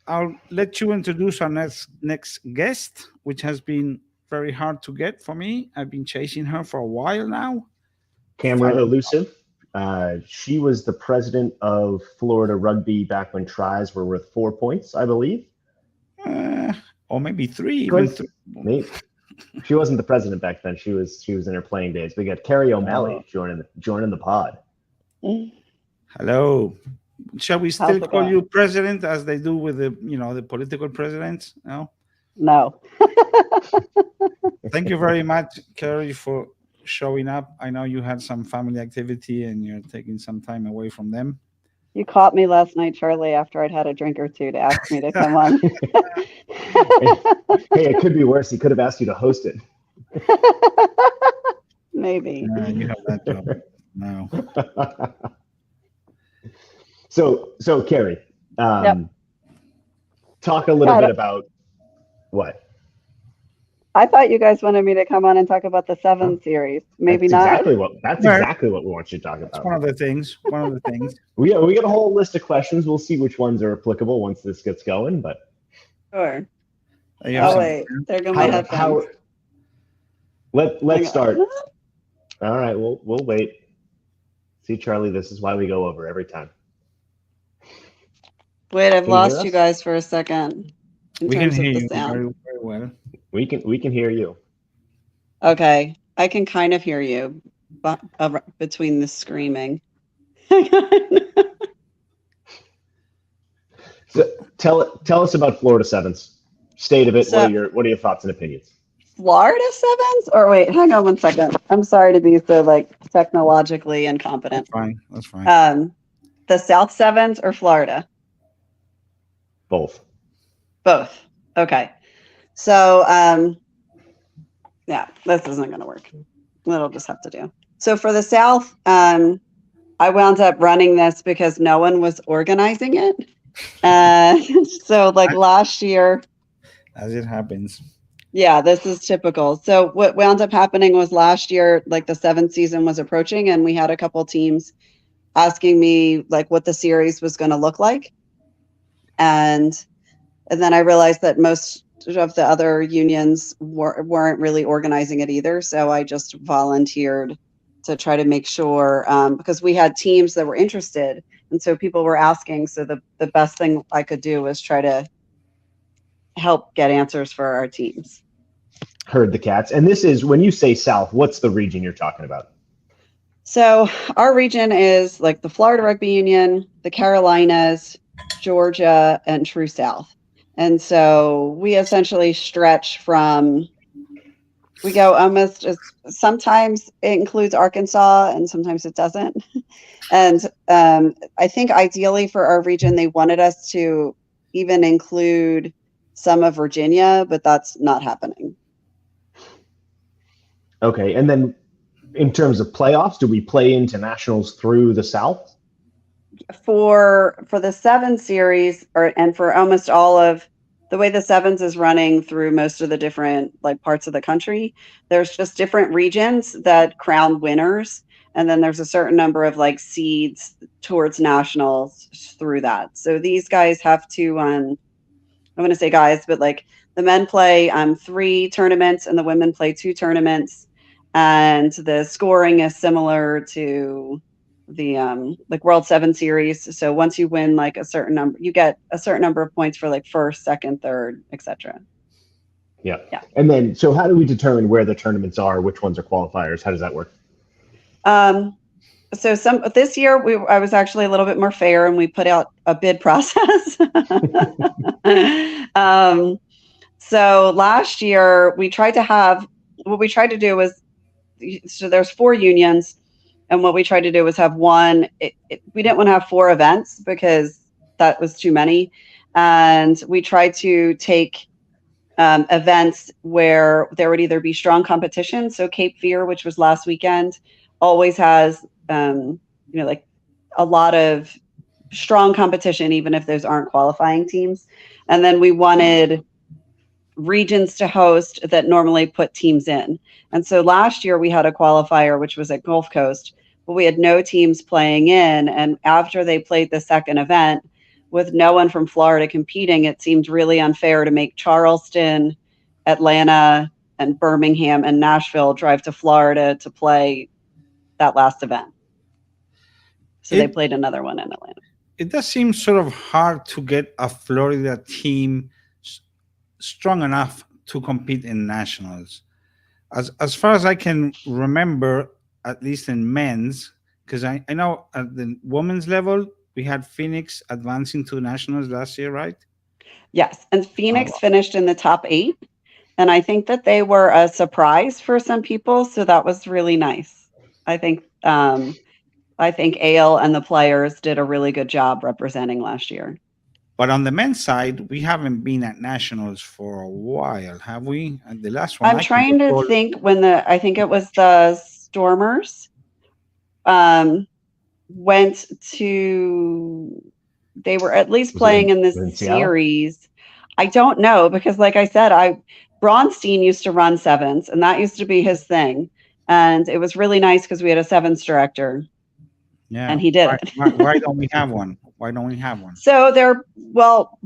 I'll let you introduce our next guest, which has been very hard to get for me. I've been chasing her for a while now. Camera Elusive. She was the president of Florida Rugby back when tries were worth 4 points, I believe. Or maybe 3. Maybe. She wasn't the president back then. She was in her playing days. We got Carrie O'Malley joining the pod. Hello. Shall we still call you president as they do with the political presidents? No. No. Thank you very much, Carrie, for showing up. I know you had some family activity and you're taking some time away from them. You caught me last night, Charlie, after I'd had a drink or two to ask me to come on. Hey, it could be worse. He could have asked you to host it. Maybe. You have that job. No. So Carrie, talk a little bit about what? I thought you guys wanted me to come on and talk about the 7 series. Maybe that's not. Exactly what we want you to talk about. That's one of the things. We got a whole list of questions. We'll see which ones are applicable once this gets going. But sure. Wait, there go my headphones. Let's start. All right, we'll wait. See, Charlie, this is why we go over every time. Wait, I've lost you guys for a second. We can hear you very well. We can hear you. Okay, I can kind of hear you, but between the screaming. So tell us about Florida Sevens. State of it. What are your thoughts and opinions? Florida Sevens? Or wait, hang on 1 second. I'm sorry to be so technologically incompetent. That's fine. The South Sevens or Florida? Both. Okay. So, yeah, this isn't going to work. It'll just have to do. So for the South, I wound up running this because no one was organizing it. So last year. As it happens. Yeah, this is typical. So what wound up happening was last year, the 7th season was approaching and we had a couple teams asking me what the series was going to look like. And then I realized that most of the other unions weren't really organizing it either. So I just volunteered to try to make sure, because we had teams that were interested. And so people were asking. So the best thing I could do was try to help get answers for our teams. Heard the cats. And this is, when you say South, what's the region you're talking about? So our region is the Florida Rugby Union, the Carolinas, Georgia, and True South. And so we essentially stretch from We go almost sometimes it includes Arkansas and sometimes it doesn't. And I think ideally for our region, they wanted us to even include some of Virginia, but that's not happening. Okay, and then in terms of playoffs, do we play into nationals through the South? For the 7 series, and for almost all of the way the 7s is running through most of the different like parts of the country, there's just different regions that crown winners, and then there's a certain number of like seeds towards nationals through that. So these guys have to I'm going to say guys, but like the men play 3 tournaments and the women play 2 tournaments, and the scoring is similar to the like World 7 series. So once you win like a certain number, you get a certain number of points for like first, second, third, etc. Yeah. And then, so how do we determine where the tournaments are? Which ones are qualifiers? How does that work? So this year I was actually a little bit more fair, and we put out a bid process. So last year we tried to have, what we tried to do was, so there's 4 unions, and what we tried to do was have one. We didn't want to have 4 events because that was too many, and we tried to take events where there would either be strong competition. So Cape Fear, which was last weekend, always has like a lot of strong competition, even if those aren't qualifying teams. And then we wanted regions to host that normally put teams in. And so last year we had a qualifier, which was at Gulf Coast, but we had no teams playing in. And after they played the second event, with no one from Florida competing, it seemed really unfair to make Charleston, Atlanta, and Birmingham and Nashville drive to Florida to play that last event. So they played another one in Atlanta. It does seem sort of hard to get a Florida team strong enough to compete in nationals. As far as I can remember, at least in men's, because I know at the women's level, we had Phoenix advancing to nationals last year, right? Yes, and Phoenix finished in the top 8, and I think that they were a surprise for some people, so that was really nice. I think Ale and the players did a really good job representing last year. But on the men's side, we haven't been at nationals for a while, have we? And the last one, I'm trying to think when I think it was the Stormers went to, they were at least playing in this series. I don't know, because like I said, Braunstein used to run 7s, and that used to be his thing. And it was really nice because we had a 7s director. Yeah. And he did it. Why don't we have one? Why don't we have one? So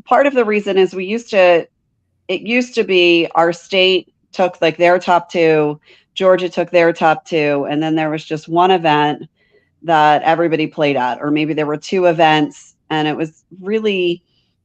part of the reason is it used to be our state took like their top 2, Georgia took their top 2, and then there was just one event that everybody played at, or maybe there were 2 events, and it was really,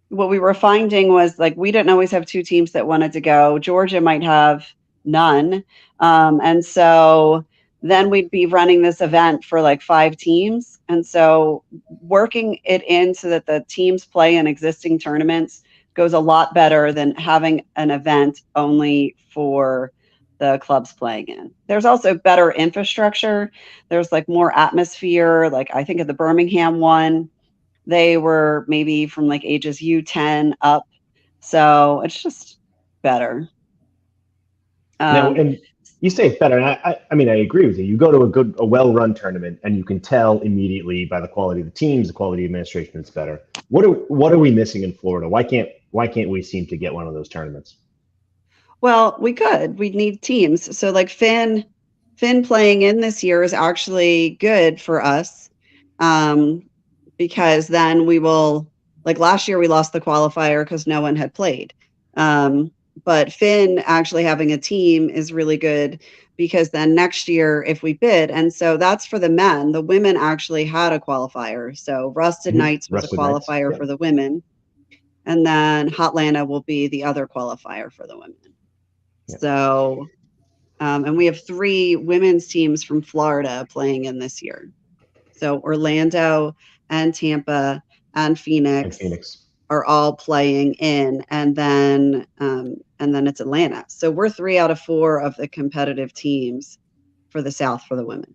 what we were finding was like we didn't always have 2 teams that wanted to go. Georgia might have none, and so then we'd be running this event for like 5 teams. And so working it in so that the teams play in existing tournaments goes a lot better than having an event only for the clubs playing in. There's also better infrastructure. There's like more atmosphere. Like I think of the Birmingham one, they were maybe from like ages U10 up. So it's just better. Now, and you say it's better, and I mean, I agree with you. You go to a well-run tournament, and you can tell immediately by the quality of the teams, the quality of administration, it's better. What are we missing in Florida? Why can't we seem to get one of those tournaments? Well, we could. We'd need teams. So like Finn playing in this year is actually good for us, because then we will, like last year we lost the qualifier because no one had played. But Finn actually having a team is really good, because then next year if we bid, and so that's for the men. The women actually had a qualifier. So Rusted Knights was a qualifier for the women, and then Hotlanta will be the other qualifier for the women. Yeah. So, and we have 3 women's teams from Florida playing in this year. So Orlando and Tampa and Phoenix. are all playing in, and then it's Atlanta. So we're 3 out of 4 of the competitive teams for the South for the women.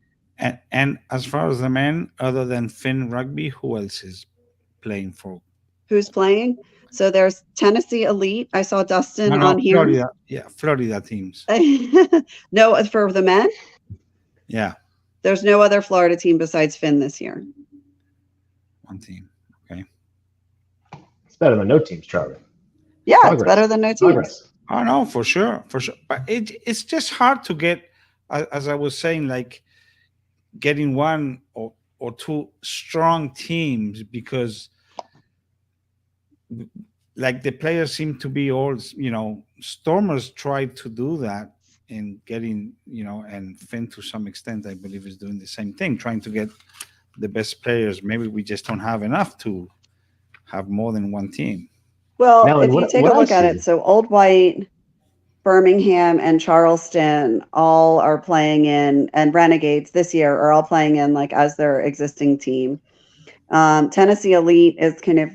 And as far as the men, other than Finn Rugby, who else is playing for? Who's playing? So there's Tennessee Elite. I saw Dustin No, on here. Florida. Yeah, Florida teams. No, for the men, Yeah, there's no other Florida team besides Finn this year. one team. Okay. It's better than no teams, Charlie. Yeah, Progress. it's better than no teams. Progress. Oh no, for sure, for sure. But it's just hard to get, as I was saying, like getting one or two strong teams, because like the players seem to be all, Stormers tried to do that in getting, and Finn to some extent, I believe, is doing the same thing, trying to get the best players. Maybe we just don't have enough to have more than one team. Well, Now, if you take a look at it, so Old White, Birmingham, and Charleston all are playing in, and Renegades this year are all playing in like as their existing team. Tennessee Elite is kind of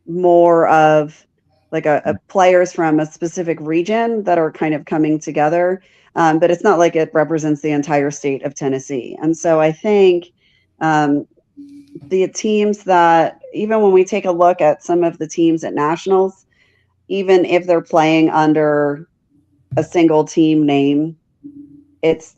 more of like a players from a specific region that are kind of coming together, but it's not like it represents the entire state of Tennessee. And so I think the teams that, even when we take a look at some of the teams at nationals, even if they're playing under a single team name, it's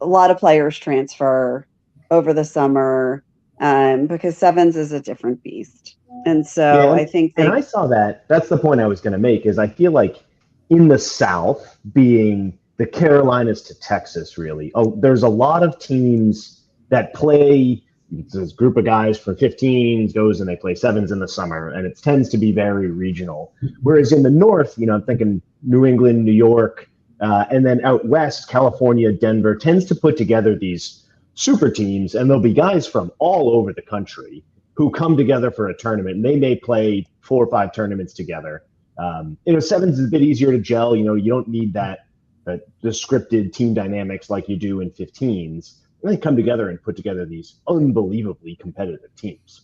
a lot of players transfer over the summer, because sevens is a different beast. And so I think and I saw that. That's the point I was going to make, is I feel like in the South, being the Carolinas to Texas, really, there's a lot of teams that play this group of guys for 15s goes and they play sevens in the summer, and it tends to be very regional. Whereas in the North, I'm thinking New England, New York, and then out West, California, Denver tends to put together these super teams, and there'll be guys from all over the country who come together for a tournament, and they may play 4 or 5 tournaments together. Sevens is a bit easier to gel. You don't need that the scripted team dynamics like you do in 15s. They come together and put together these unbelievably competitive teams.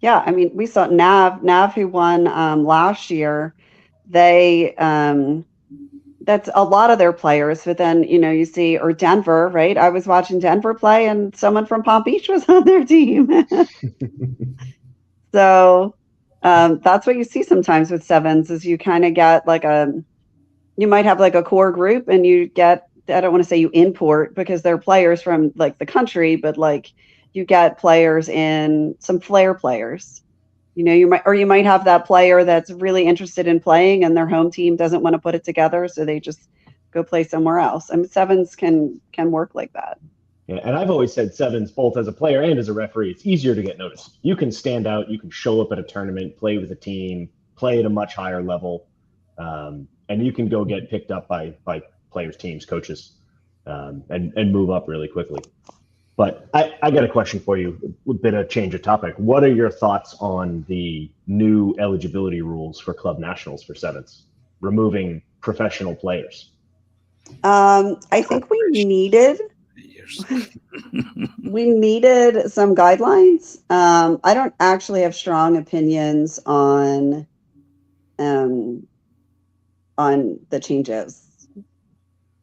Yeah, I mean, we saw Nav who won last year. They that's a lot of their players, but then you see, or Denver, right? I was watching Denver play, and someone from Palm Beach was on their team. So that's what you see sometimes with sevens, is you kind of get like you might have like a core group, and you get, I don't want to say you import because they're players from like the country, but like you get players in, some flair players. You might have that player that's really interested in playing, and their home team doesn't want to put it together, so they just go play somewhere else. I mean, sevens can work like that. Yeah, and I've always said sevens, both as a player and as a referee, it's easier to get noticed. You can stand out, you can show up at a tournament, play with a team, play at a much higher level, and you can go get picked up by players, teams, coaches, and move up really quickly. But I got a question for you, a bit of change of topic. What are your thoughts on the new eligibility rules for club nationals for sevens, removing professional players? I think we needed some guidelines. I don't actually have strong opinions on the changes.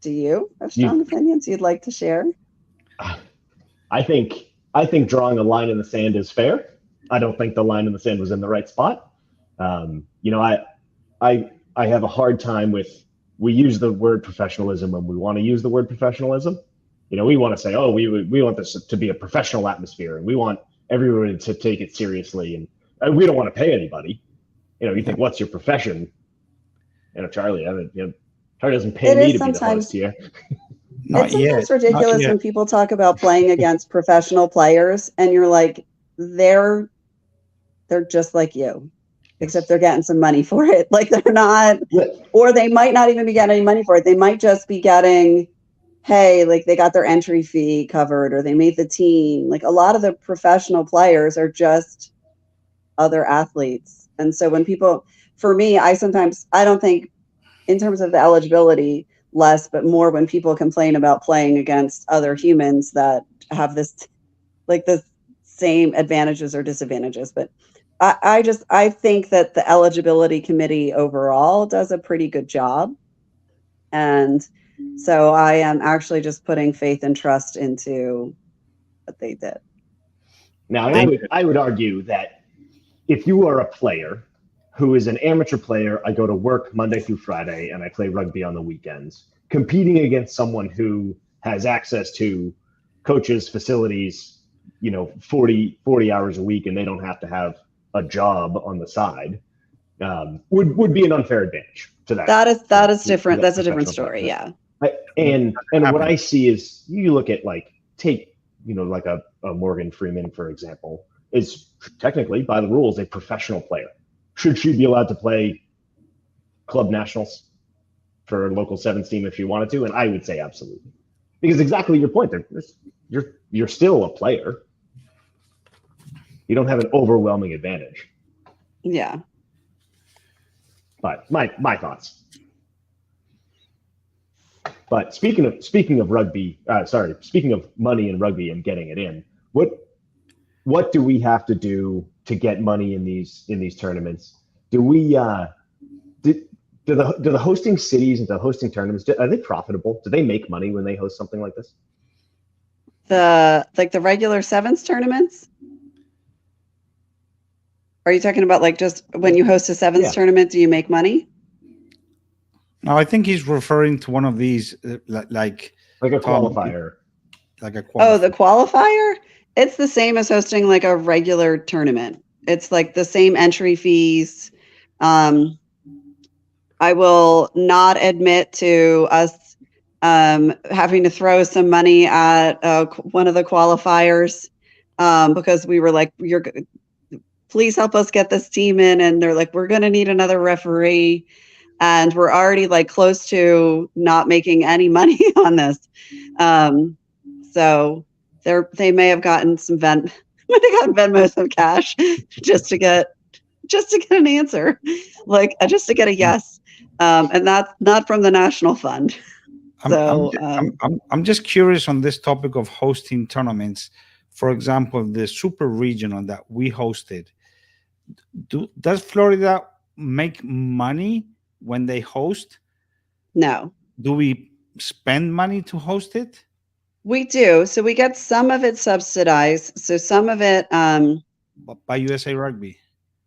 Do you have strong opinions you'd like to share? I think drawing a line in the sand is fair. I don't think the line in the sand was in the right spot. I have a hard time with, we use the word professionalism when we want to use the word professionalism. We want to say, oh, we want this to be a professional atmosphere, and we want everyone to take it seriously, and we don't want to pay anybody. You think, what's your profession? Charlie, Charlie doesn't pay me to be the host here. It's sometimes ridiculous when people talk about playing against professional players, and you're like, they're just like you, except they're getting some money for it. Like, they're not, or they might not even be getting any money for it. They might just be getting, hey, like they got their entry fee covered, or they made the team. Like, a lot of the professional players are just other athletes. And so when people, for me, I don't think in terms of the eligibility, less, but more when people complain about playing against other humans that have this, like, the same advantages or disadvantages. But I think that the eligibility committee overall does a pretty good job. And so I am actually just putting faith and trust into what they did. Now, I would argue that if you are a player who is an amateur player, I go to work Monday through Friday and I play rugby on the weekends, competing against someone who has access to coaches, facilities, 40 hours a week, and they don't have to have a job on the side, would be an unfair advantage to that. That is different. That's a different story. Yeah. And what I see is, you look at take like a Morgan Freeman, for example, is technically by the rules a professional player. Should she be allowed to play club nationals for local sevens team if she wanted to? And I would say absolutely, because exactly your point there. You're still a player. You don't have an overwhelming advantage. Yeah. But my thoughts. But speaking of rugby, speaking of money in rugby and getting it in, what do we have to do to get money in these tournaments? Do we do the hosting cities and the hosting tournaments, are they profitable? Do they make money when they host something like this? The regular sevens tournaments? Are you talking about just when you host a sevens tournament, do you make money? No, I think he's referring to one of these like a qualifier. Like a qualifier. Oh, the qualifier? It's the same as hosting a regular tournament. It's the same entry fees. I will not admit to us having to throw some money at one of the qualifiers because we were please help us get this team in. And they're we're going to need another referee. And we're already close to not making any money on this. So they may have gotten Venmo some cash just to get an answer, just to get a yes. And that's not from the national fund. I'm just curious on this topic of hosting tournaments. For example, the super regional that we hosted, does Florida make money when they host? No. Do we spend money to host it? We do. So we get some of it subsidized. So some of it by USA Rugby.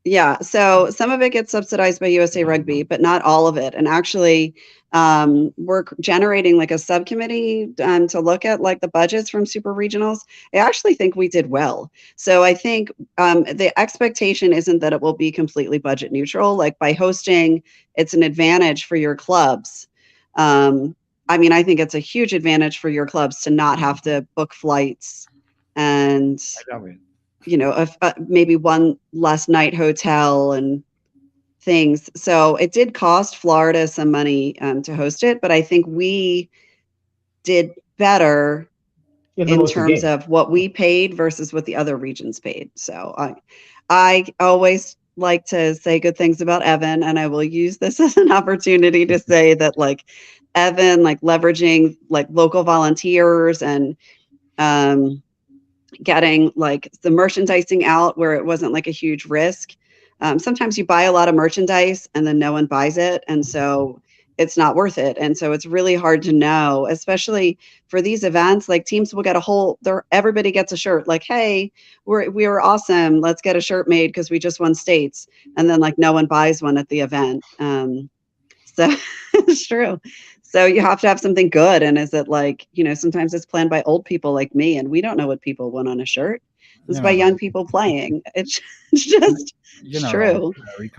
Yeah. So some of it gets subsidized by USA Rugby, but not all of it. And actually, we're generating a subcommittee to look at the budgets from super regionals. I actually think we did well. So I think the expectation isn't that it will be completely budget neutral. By hosting, it's an advantage for your clubs. I think it's a huge advantage for your clubs to not have to book flights and maybe one less night hotel and things. So it did cost Florida some money to host it, but I think we did better in terms of what we paid versus what the other regions paid. So I always like to say good things about Evan, and I will use this as an opportunity to say that Evan, leveraging local volunteers and getting the merchandising out where it wasn't a huge risk. Sometimes you buy a lot of merchandise and then no one buys it. And so it's not worth it. And so it's really hard to know, especially for these events, teams will get everybody gets a shirt hey, we were awesome. Let's get a shirt made because we just won states. And then no one buys one at the event. So it's true. So you have to have something good. And is it sometimes it's planned by old people like me, and we don't know what people want on a shirt. It's by young people playing. It's just true.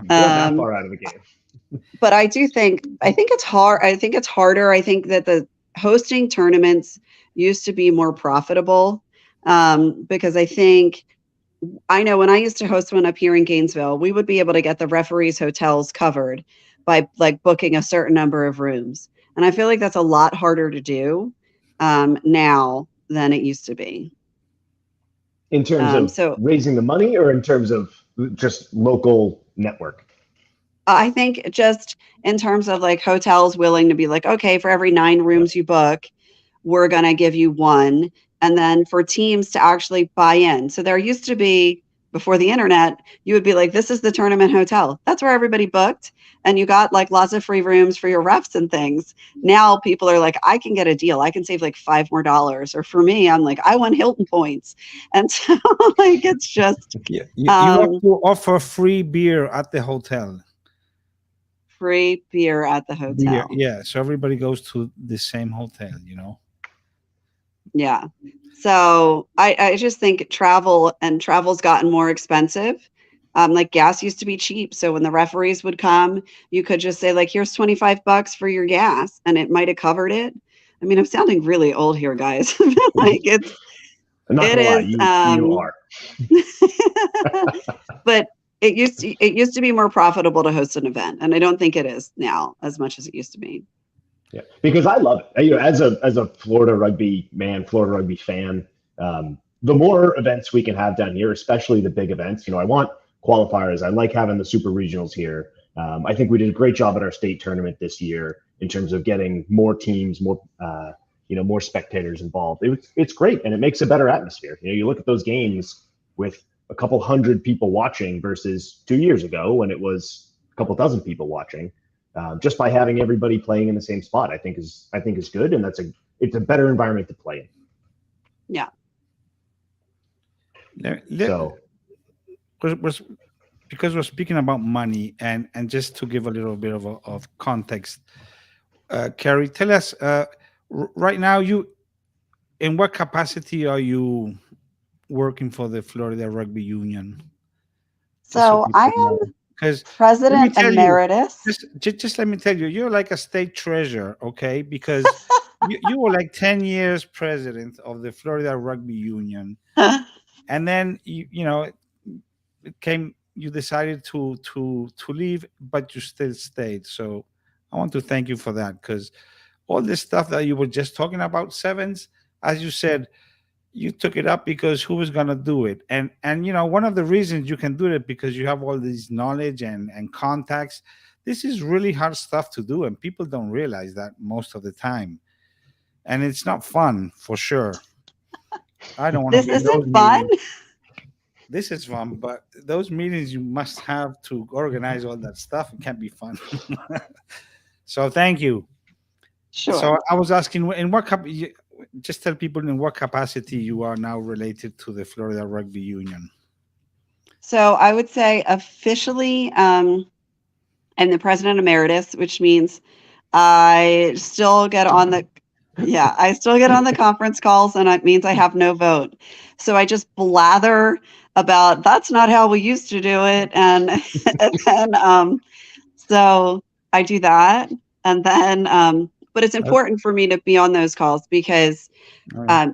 That far out of the game. But I think it's hard. I think it's harder. I think that the hosting tournaments used to be more profitable because I know when I used to host one up here in Gainesville, we would be able to get the referees' hotels covered by booking a certain number of rooms. And I feel that's a lot harder to do now than it used to be. In terms of raising the money, or in terms of just local network? I think just in terms of hotels willing to be okay, for every 9 rooms you book, we're going to give you 1. And then for teams to actually buy in. So there used to be before the internet, you would be like, this is the tournament hotel. That's where everybody booked. And you got like lots of free rooms for your refs and things. Now people are like, I can get a deal. I can save like $5 more. Or for me, I'm like, I want Hilton points. And so like, it's just You have to offer free beer at the hotel. free beer at the Beer, hotel. yeah. So everybody goes to the same hotel, you know? Yeah. So I just think travel's gotten more expensive. Like gas used to be cheap. So when the referees would come, you could just say like, here's $25 for your gas, and it might have covered it. I mean, I'm sounding really old here, guys. Like I'm not gonna lie, you are. But it used to be more profitable to host an event, and I don't think it is now as much as it used to be. Yeah, because I love it. You know, as a Florida rugby man, Florida rugby fan, the more events we can have down here, especially the big events. You know, I want qualifiers. I like having the super regionals here. I think we did a great job at our state tournament this year in terms of getting more teams, more more spectators involved. It's great, and it makes a better atmosphere. You know, you look at those games with a couple hundred people watching versus 2 years ago when it was a couple dozen people watching. Just by having everybody playing in the same spot, I think is good, and it's a better environment to play in. Yeah. So, because we're speaking about money, and just to give a little bit of context, Carrie, tell us right now, in what capacity are you working for the Florida Rugby Union? So I am president emeritus. Just let me tell you, you're like a state treasurer, okay? Because you were like 10 years president of the Florida Rugby Union, and then you decided to leave, but you still stayed. So I want to thank you for that, because all this stuff that you were just talking about, sevens, as you said, you took it up because who was going to do it? And one of the reasons you can do it because you have all this knowledge and contacts. This is really hard stuff to do, and people don't realize that most of the time. And it's not fun, for sure. I don't want to. This isn't fun. This is fun, but those meetings you must have to organize all that stuff. It can't be fun. So thank you. Sure. So I was asking, in what just tell people in what capacity you are now related to the Florida Rugby Union. So I would say officially, I'm the president emeritus, which means I still get on the conference calls, and it means I have no vote. So I just blather about that's not how we used to do it, and then so I do that, and then but it's important for me to be on those calls because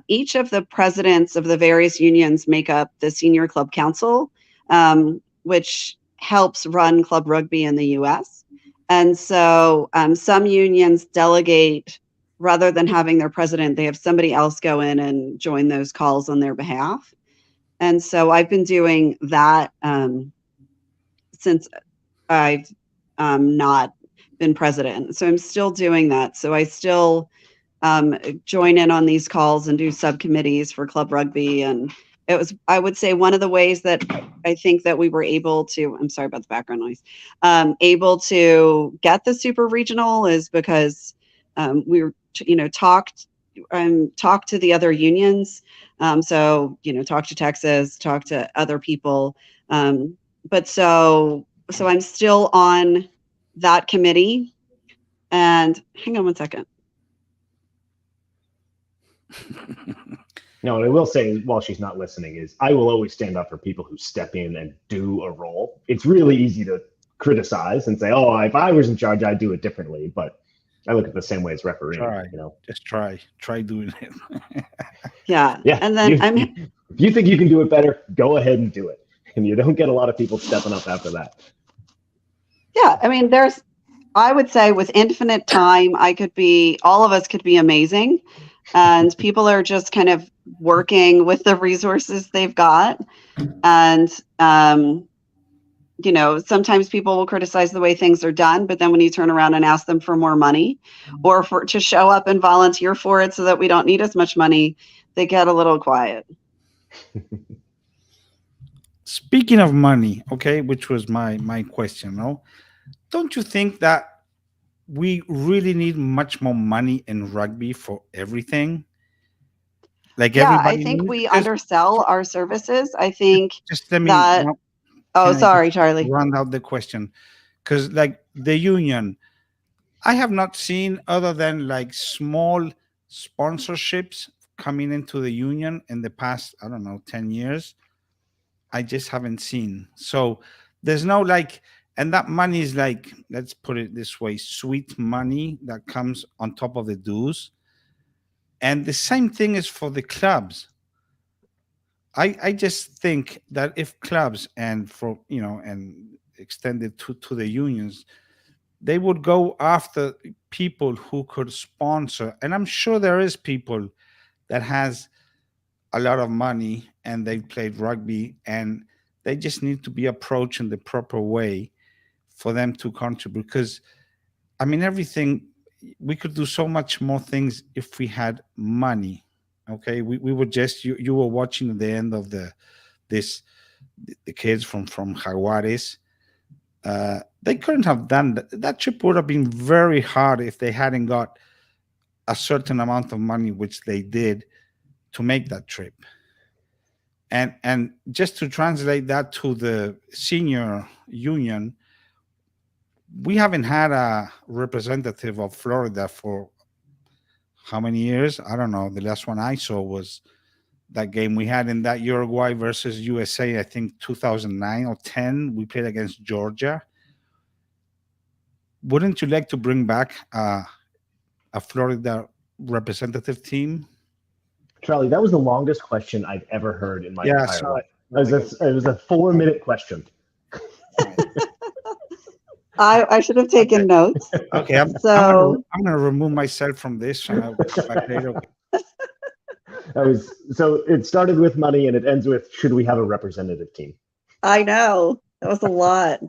each of the presidents of the various unions make up the senior club council, which helps run club rugby in the U.S. And so some unions delegate, rather than having their president, they have somebody else go in and join those calls on their behalf. And so I've been doing that since I've not been president. So I'm still doing that. So I still join in on these calls and do subcommittees for club rugby. And it was, I would say, one of the ways that I think that we were able to, I'm sorry about the background noise, able to get the super regional is because we were, talked to the other unions. So, talk to Texas, talk to other people. But so I'm still on that committee. And hang on one second. No, what I will say while she's not listening is I will always stand up for people who step in and do a role. It's really easy to criticize and say, oh, if I was in charge, I'd do it differently. But I look at it the same way as refereeing. Just try doing it. Yeah. And then if you think you can do it better, go ahead and do it. And you don't get a lot of people stepping up after that. Yeah. I mean, I would say with infinite time, all of us could be amazing. And people are just kind of working with the resources they've got. And, sometimes people will criticize the way things are done, but then when you turn around and ask them for more money or to show up and volunteer for it so that we don't need as much money, they get a little quiet. speaking of money, okay, which was my question, no? Don't you think that we really need much more money in rugby for everything? Like Yeah, I everybody think needs, we because undersell our services. I think just let me, that, oh, can I just sorry, Charlie. round out the question? Because like the union, I have not seen other than like small sponsorships coming into the union in the past, I don't know, 10 years. I just haven't seen. So there's no like, and that money is like, let's put it this way, sweet money that comes on top of the dues. And the same thing is for the clubs. I just think that if clubs and for, and extended to the unions, they would go after people who could sponsor. And I'm sure there is people that has a lot of money and they played rugby, and they just need to be approached in the proper way for them to contribute. Because I mean, everything, we could do so much more things if we had money. Okay, we were just, you were watching the end of this the kids from Jaguares. They couldn't have done that. That trip would have been very hard if they hadn't got a certain amount of money, which they did, to make that trip. And just to translate that to the senior union, we haven't had a representative of Florida for how many years? I don't know. The last one I saw was that game we had in that Uruguay versus USA, I think 2009 or 10. We played against Georgia. Wouldn't you like to bring back a Florida representative team? Charlie, that was the longest question I've ever heard in my Yeah, entire so life. It was a 4-minute question. I should have taken notes. okay, So I'm gonna remove myself from this, and I'll come back later. So it started with money and it ends with, should we have a representative team? I know that was a lot.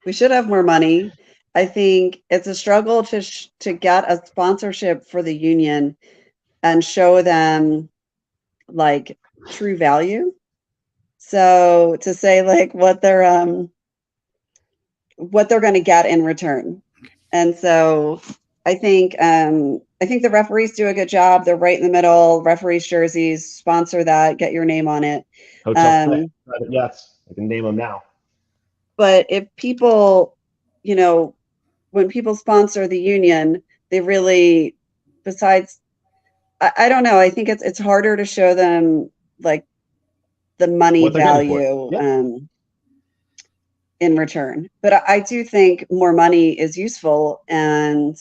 We should have more money. I think it's a struggle to get a sponsorship for the union and show them like true value. So to say like what they're going to get in return. And so I think the referees do a good job. They're right in the middle. Referees jerseys, sponsor that, get your name on it. Hotel Private Yachts. I can name them now. But if people, when people sponsor the union, they really, besides, I don't know. I think it's harder to show them like the money value in return. But I do think more money is useful. And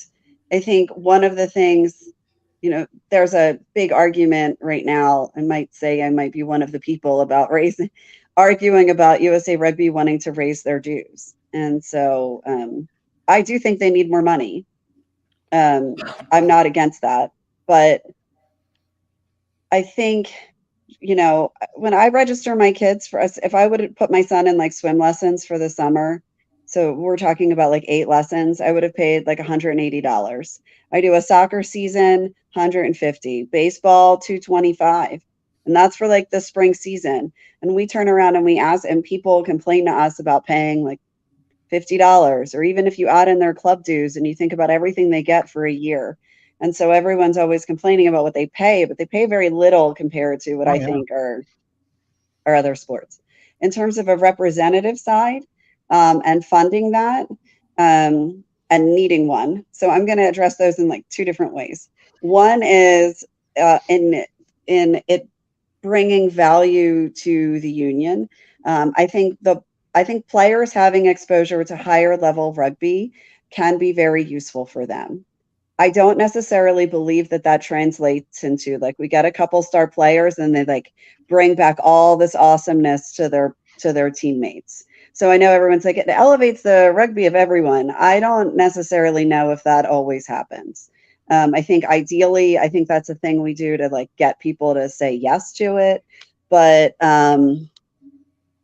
I think one of the things, there's a big argument right now. I might say I might be one of the people about arguing about USA Rugby wanting to raise their dues. And so I do think they need more money. I'm not against that. But I think, when I register my kids for us, if I would put my son in like swim lessons for the summer, so we're talking about like 8 lessons, I would have paid like $180. I do a soccer season, $150, baseball, $225. And that's for like the spring season. And we turn around and we ask, and people complain to us about paying like $50, or even if you add in their club dues and you think about everything they get for a year. And so everyone's always complaining about what they pay, but they pay very little compared to what I think are other sports. In terms of a representative side and funding that and needing one. So I'm going to address those in like 2 different ways. One is in it bringing value to the union. I think players having exposure to higher level rugby can be very useful for them. I don't necessarily believe that translates into like we get a couple star players and they like bring back all this awesomeness to their teammates. So I know everyone's like it elevates the rugby of everyone. I don't necessarily know if that always happens. I think ideally, I think that's a thing we do to like get people to say yes to it. But I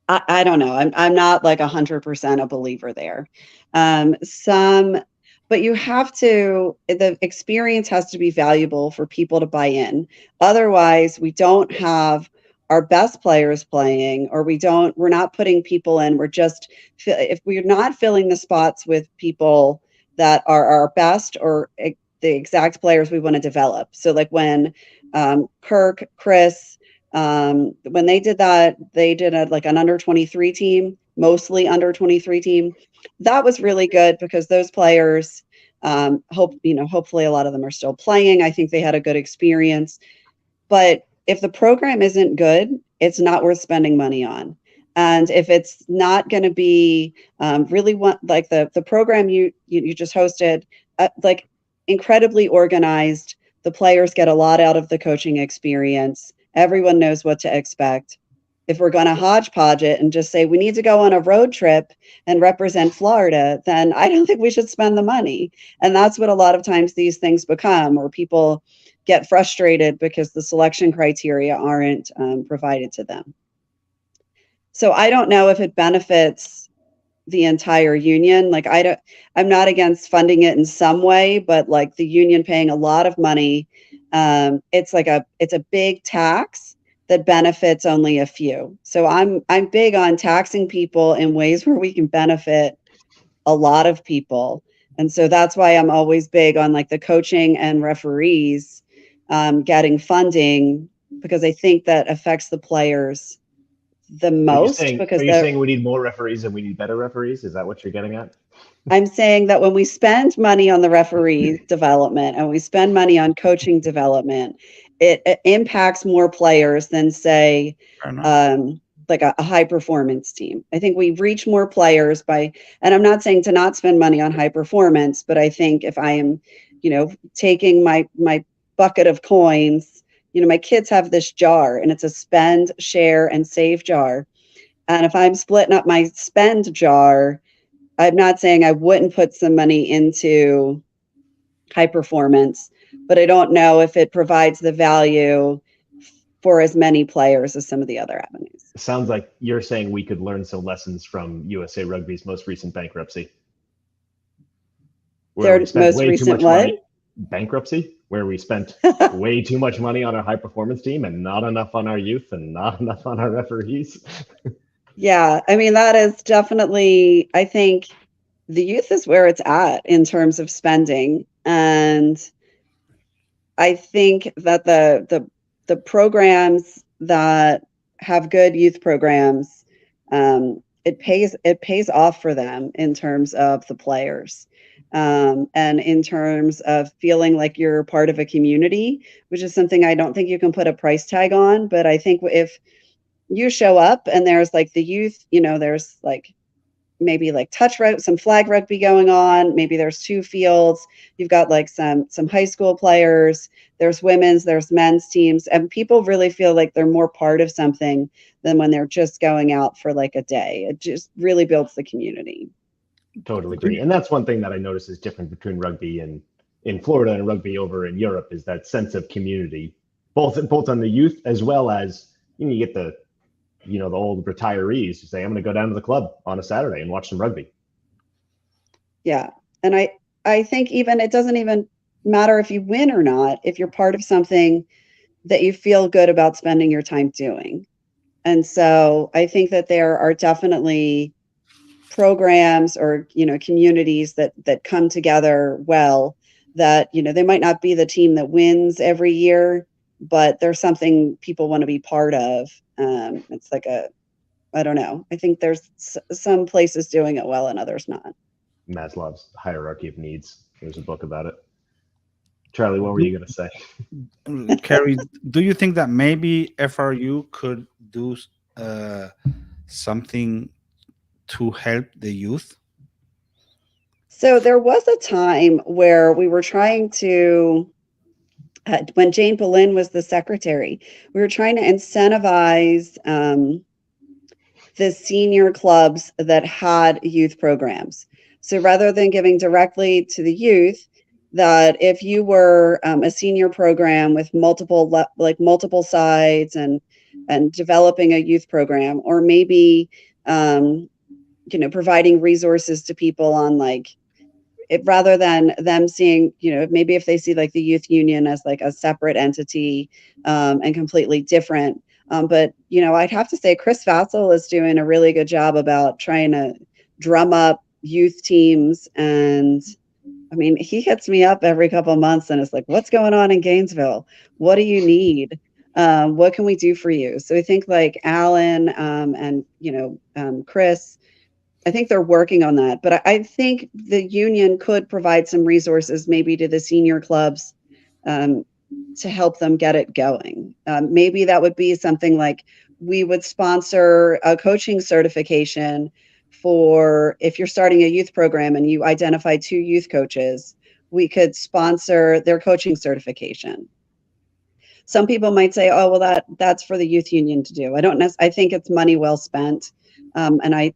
don't know. I'm not like 100% a believer there. But you have to, the experience has to be valuable for people to buy in. Otherwise, we don't have our best players playing, or we're not putting people in. If we're not filling the spots with people that are our best or the exact players we want to develop. So like when Kirk, Chris, when they did that, they did like an under 23 team, mostly under 23 team. That was really good because those players, hopefully a lot of them are still playing. I think they had a good experience. But if the program isn't good, it's not worth spending money on. And if it's not going to be really like the program you just hosted, like incredibly organized, the players get a lot out of the coaching experience. Everyone knows what to expect. If we're going to hodgepodge it and just say we need to go on a road trip and represent Florida, then I don't think we should spend the money. And that's what a lot of times these things become, or people get frustrated because the selection criteria aren't provided to them. So I don't know if it benefits the entire union. Like I'm not against funding it in some way, but like the union paying a lot of money, it's a big tax that benefits only a few. So I'm big on taxing people in ways where we can benefit a lot of people. And so that's why I'm always big on like the coaching and referees getting funding, because I think that affects the players the most. Are you saying we need more referees and we need better referees? Is that what you're getting at? I'm saying that when we spend money on the referee development and we spend money on coaching development, it impacts more players than, say, like a high performance team. I think we reach more players and I'm not saying to not spend money on high performance, but I think if I am, taking my bucket of coins, my kids have this jar and it's a spend, share, and save jar. And if I'm splitting up my spend jar, I'm not saying I wouldn't put some money into high performance, but I don't know if it provides the value for as many players as some of the other avenues. It sounds like you're saying we could learn some lessons from USA Rugby's most recent bankruptcy. Their most recent what? Bankruptcy, where we spent way too much money on our high performance team and not enough on our youth and not enough on our referees. Yeah, I mean, that is definitely, I think the youth is where it's at in terms of spending. And I think that the programs that have good youth programs, it pays off for them in terms of the players. And in terms of feeling like you're part of a community, which is something I don't think you can put a price tag on. But I think if you show up and there's like the youth, there's like maybe like touch route, some flag rugby going on, maybe there's 2 fields, you've got like some high school players, there's women's, there's men's teams, and people really feel like they're more part of something than when they're just going out for like a day. It just really builds the community. Totally agree. And that's one thing that I notice is different between rugby in Florida and rugby over in Europe, is that sense of community, both on the youth as well as, you get the old retirees who say, I'm going to go down to the club on a Saturday and watch some rugby. Yeah. And I think even it doesn't even matter if you win or not, if you're part of something that you feel good about spending your time doing. And so I think that there are definitely programs or, communities that come together well, that, they might not be the team that wins every year, but there's something people want to be part of. It's like I don't know. I think there's some places doing it well and others not. Maslow's hierarchy of needs. There's a book about it. Charlie, what were you going to say? Carrie, do you think that maybe FRU could do something to help the youth? So there was a time where we were trying to, when Jane Boleyn was the secretary, we were trying to incentivize the senior clubs that had youth programs. So rather than giving directly to the youth, that if you were a senior program with multiple sides and developing a youth program, or maybe providing resources to people on rather than them seeing, maybe if they see like the youth union as like a separate entity and completely different, But I'd have to say Chris Vassell is doing a really good job about trying to drum up youth teams. And I mean, he hits me up every couple of months and is like, what's going on in Gainesville? What do you need? What can we do for you? So I think like Alan and Chris, I think they're working on that. But I think the union could provide some resources maybe to the senior clubs to help them get it going. Maybe that would be something like we would sponsor a coaching certification for if you're starting a youth program and you identify 2 youth coaches, we could sponsor their coaching certification. Some people might say, oh, well, that's for the youth union to do. I think it's money well spent. And I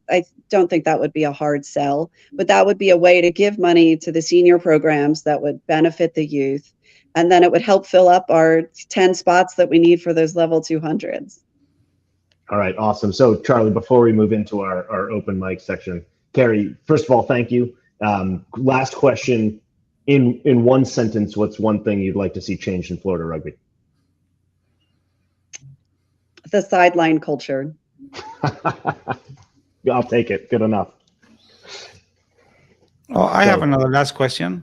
don't think that would be a hard sell, but that would be a way to give money to the senior programs that would benefit the youth. And then it would help fill up our 10 spots that we need for those level 200s. All right, awesome. So Charlie, before we move into our open mic section, Carrie, first of all, thank you. Last question, in one sentence, what's one thing you'd like to see changed in Florida rugby? The sideline culture. I'll take it. Good enough. Oh, I have another last question.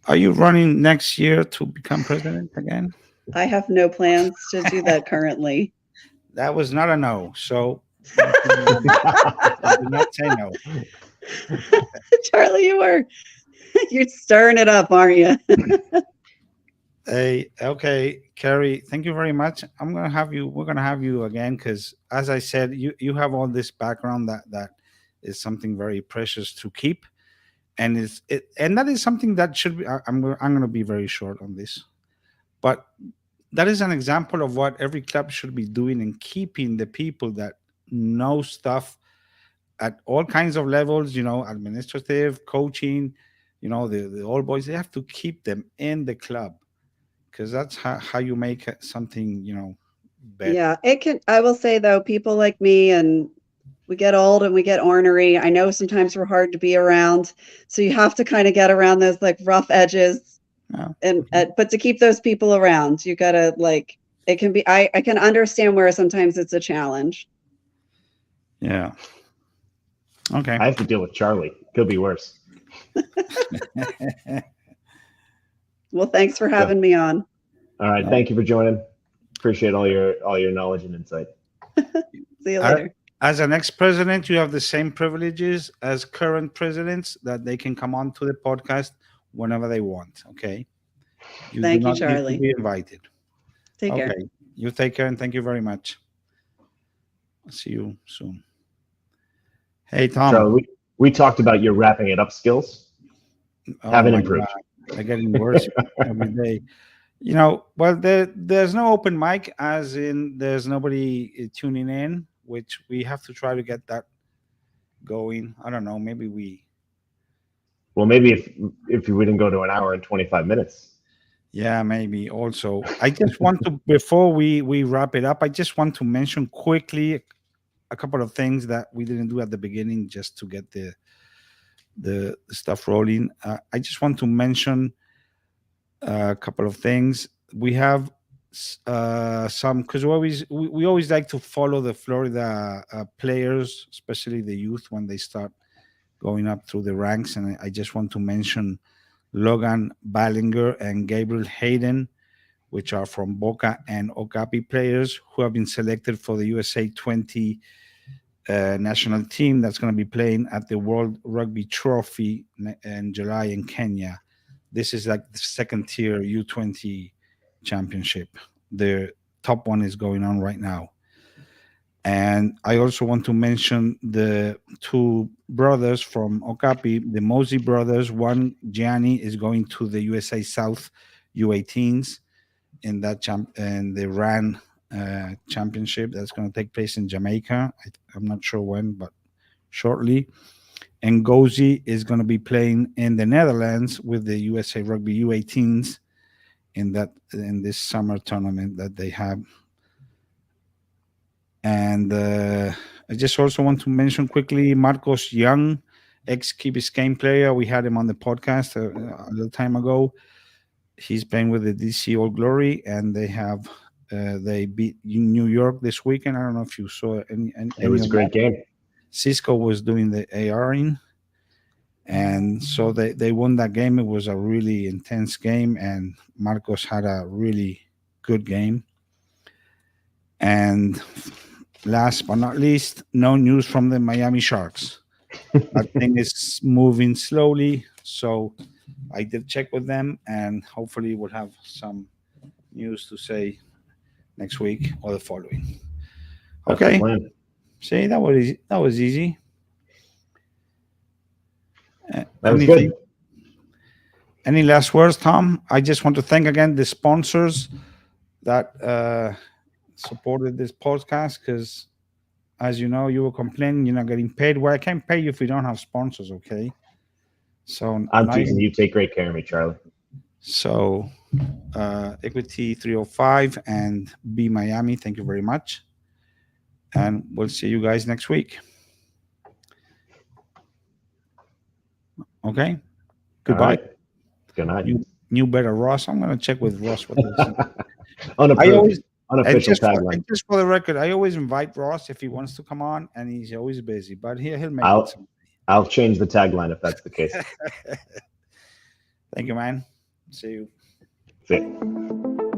Are you running next year to become president again? I have no plans to do that currently. That was not a no. So I did not say no. Charlie, you're stirring it up, aren't you? Hey, okay, Carrie, thank you very much. We're gonna have you again because, as I said, you have all this background that is something very precious to keep, and that is something that should be. I'm gonna be very short on this, but that is an example of what every club should be doing and keeping the people that know stuff at all kinds of levels. Administrative, coaching. The old boys. They have to keep them in the club. Because that's how you make something, better. Yeah, I will say though, people like me and we get old and we get ornery. I know sometimes we're hard to be around. So you have to kind of get around those like rough edges. Yeah. But to keep those people around, you gotta it can be, I can understand where sometimes it's a challenge. Yeah. Okay. I have to deal with Charlie. Could be worse. Well, thanks for having me on. All right, thank you for joining. Appreciate all your knowledge and insight. See you later. As an ex-president, you have the same privileges as current presidents that they can come on to the podcast whenever they want. Okay. Thank you, do not Charlie. need to be invited. Take care. Okay. You take care and thank you very much. I'll see you soon. Hey, Tom. Charlie, we talked about your wrapping it up skills. Haven't improved. God. They're getting worse every day. Well, there's no open mic, as in there's nobody tuning in, which we have to try to get that going. I don't know. Maybe Well, maybe if we didn't go to an hour and 25 minutes. Yeah, maybe. Also, I just want to, before we wrap it up, I just want to mention quickly a couple of things that we didn't do at the beginning, just to get the stuff rolling. I just want to mention a couple of things. We have some, because we always like to follow the Florida players, especially the youth, when they start going up through the ranks. And I just want to mention Logan Ballinger and Gabriel Hayden, which are from Boca and Okapi players who have been selected for the USA 20 national team that's going to be playing at the World Rugby Trophy in July in Kenya. This is like the second tier U20 championship. The top one is going on right now. And I also want to mention the two brothers from Okapi, the Mosey brothers. One, Gianni, is going to the USA South U18s in that and the RAN championship that's going to take place in Jamaica. I'm not sure when, but shortly. And Gozi is going to be playing in the Netherlands with the USA Rugby U18s in this summer tournament that they have. And I just also want to mention quickly Marcos Young, ex-Key Biscayne player. We had him on the podcast a little time ago. He's playing with the DC All Glory, and they have They beat New York this weekend. I don't know if you saw any It was a of great that. game. Cisco was doing the ARing, and so they won that game. It was a really intense game, and Marcos had a really good game. And last but not least, no news from the Miami Sharks. I think it's moving slowly, so I did check with them, and hopefully we'll have some news to say next week or the following. That's the Okay. plan. See, that was easy. That was good. Any last words, Tom? I just want to thank again the sponsors that supported this podcast, because as you know, you were complaining you're not getting paid. Well, I can't pay you if we don't have sponsors, okay? So I'm teasing you. Take great care of me, Charlie. So Equity 305 and Be Miami, thank you very much. And we'll see you guys next week. Okay. Goodbye. Right. Good night. You knew better, Ross. I'm going to check with Ross what this is. Unofficial tagline. Just for the record, I always invite Ross if he wants to come on, and he's always busy, but he'll make it. I'll change the tagline if that's the case. Thank you, man. See you. See you.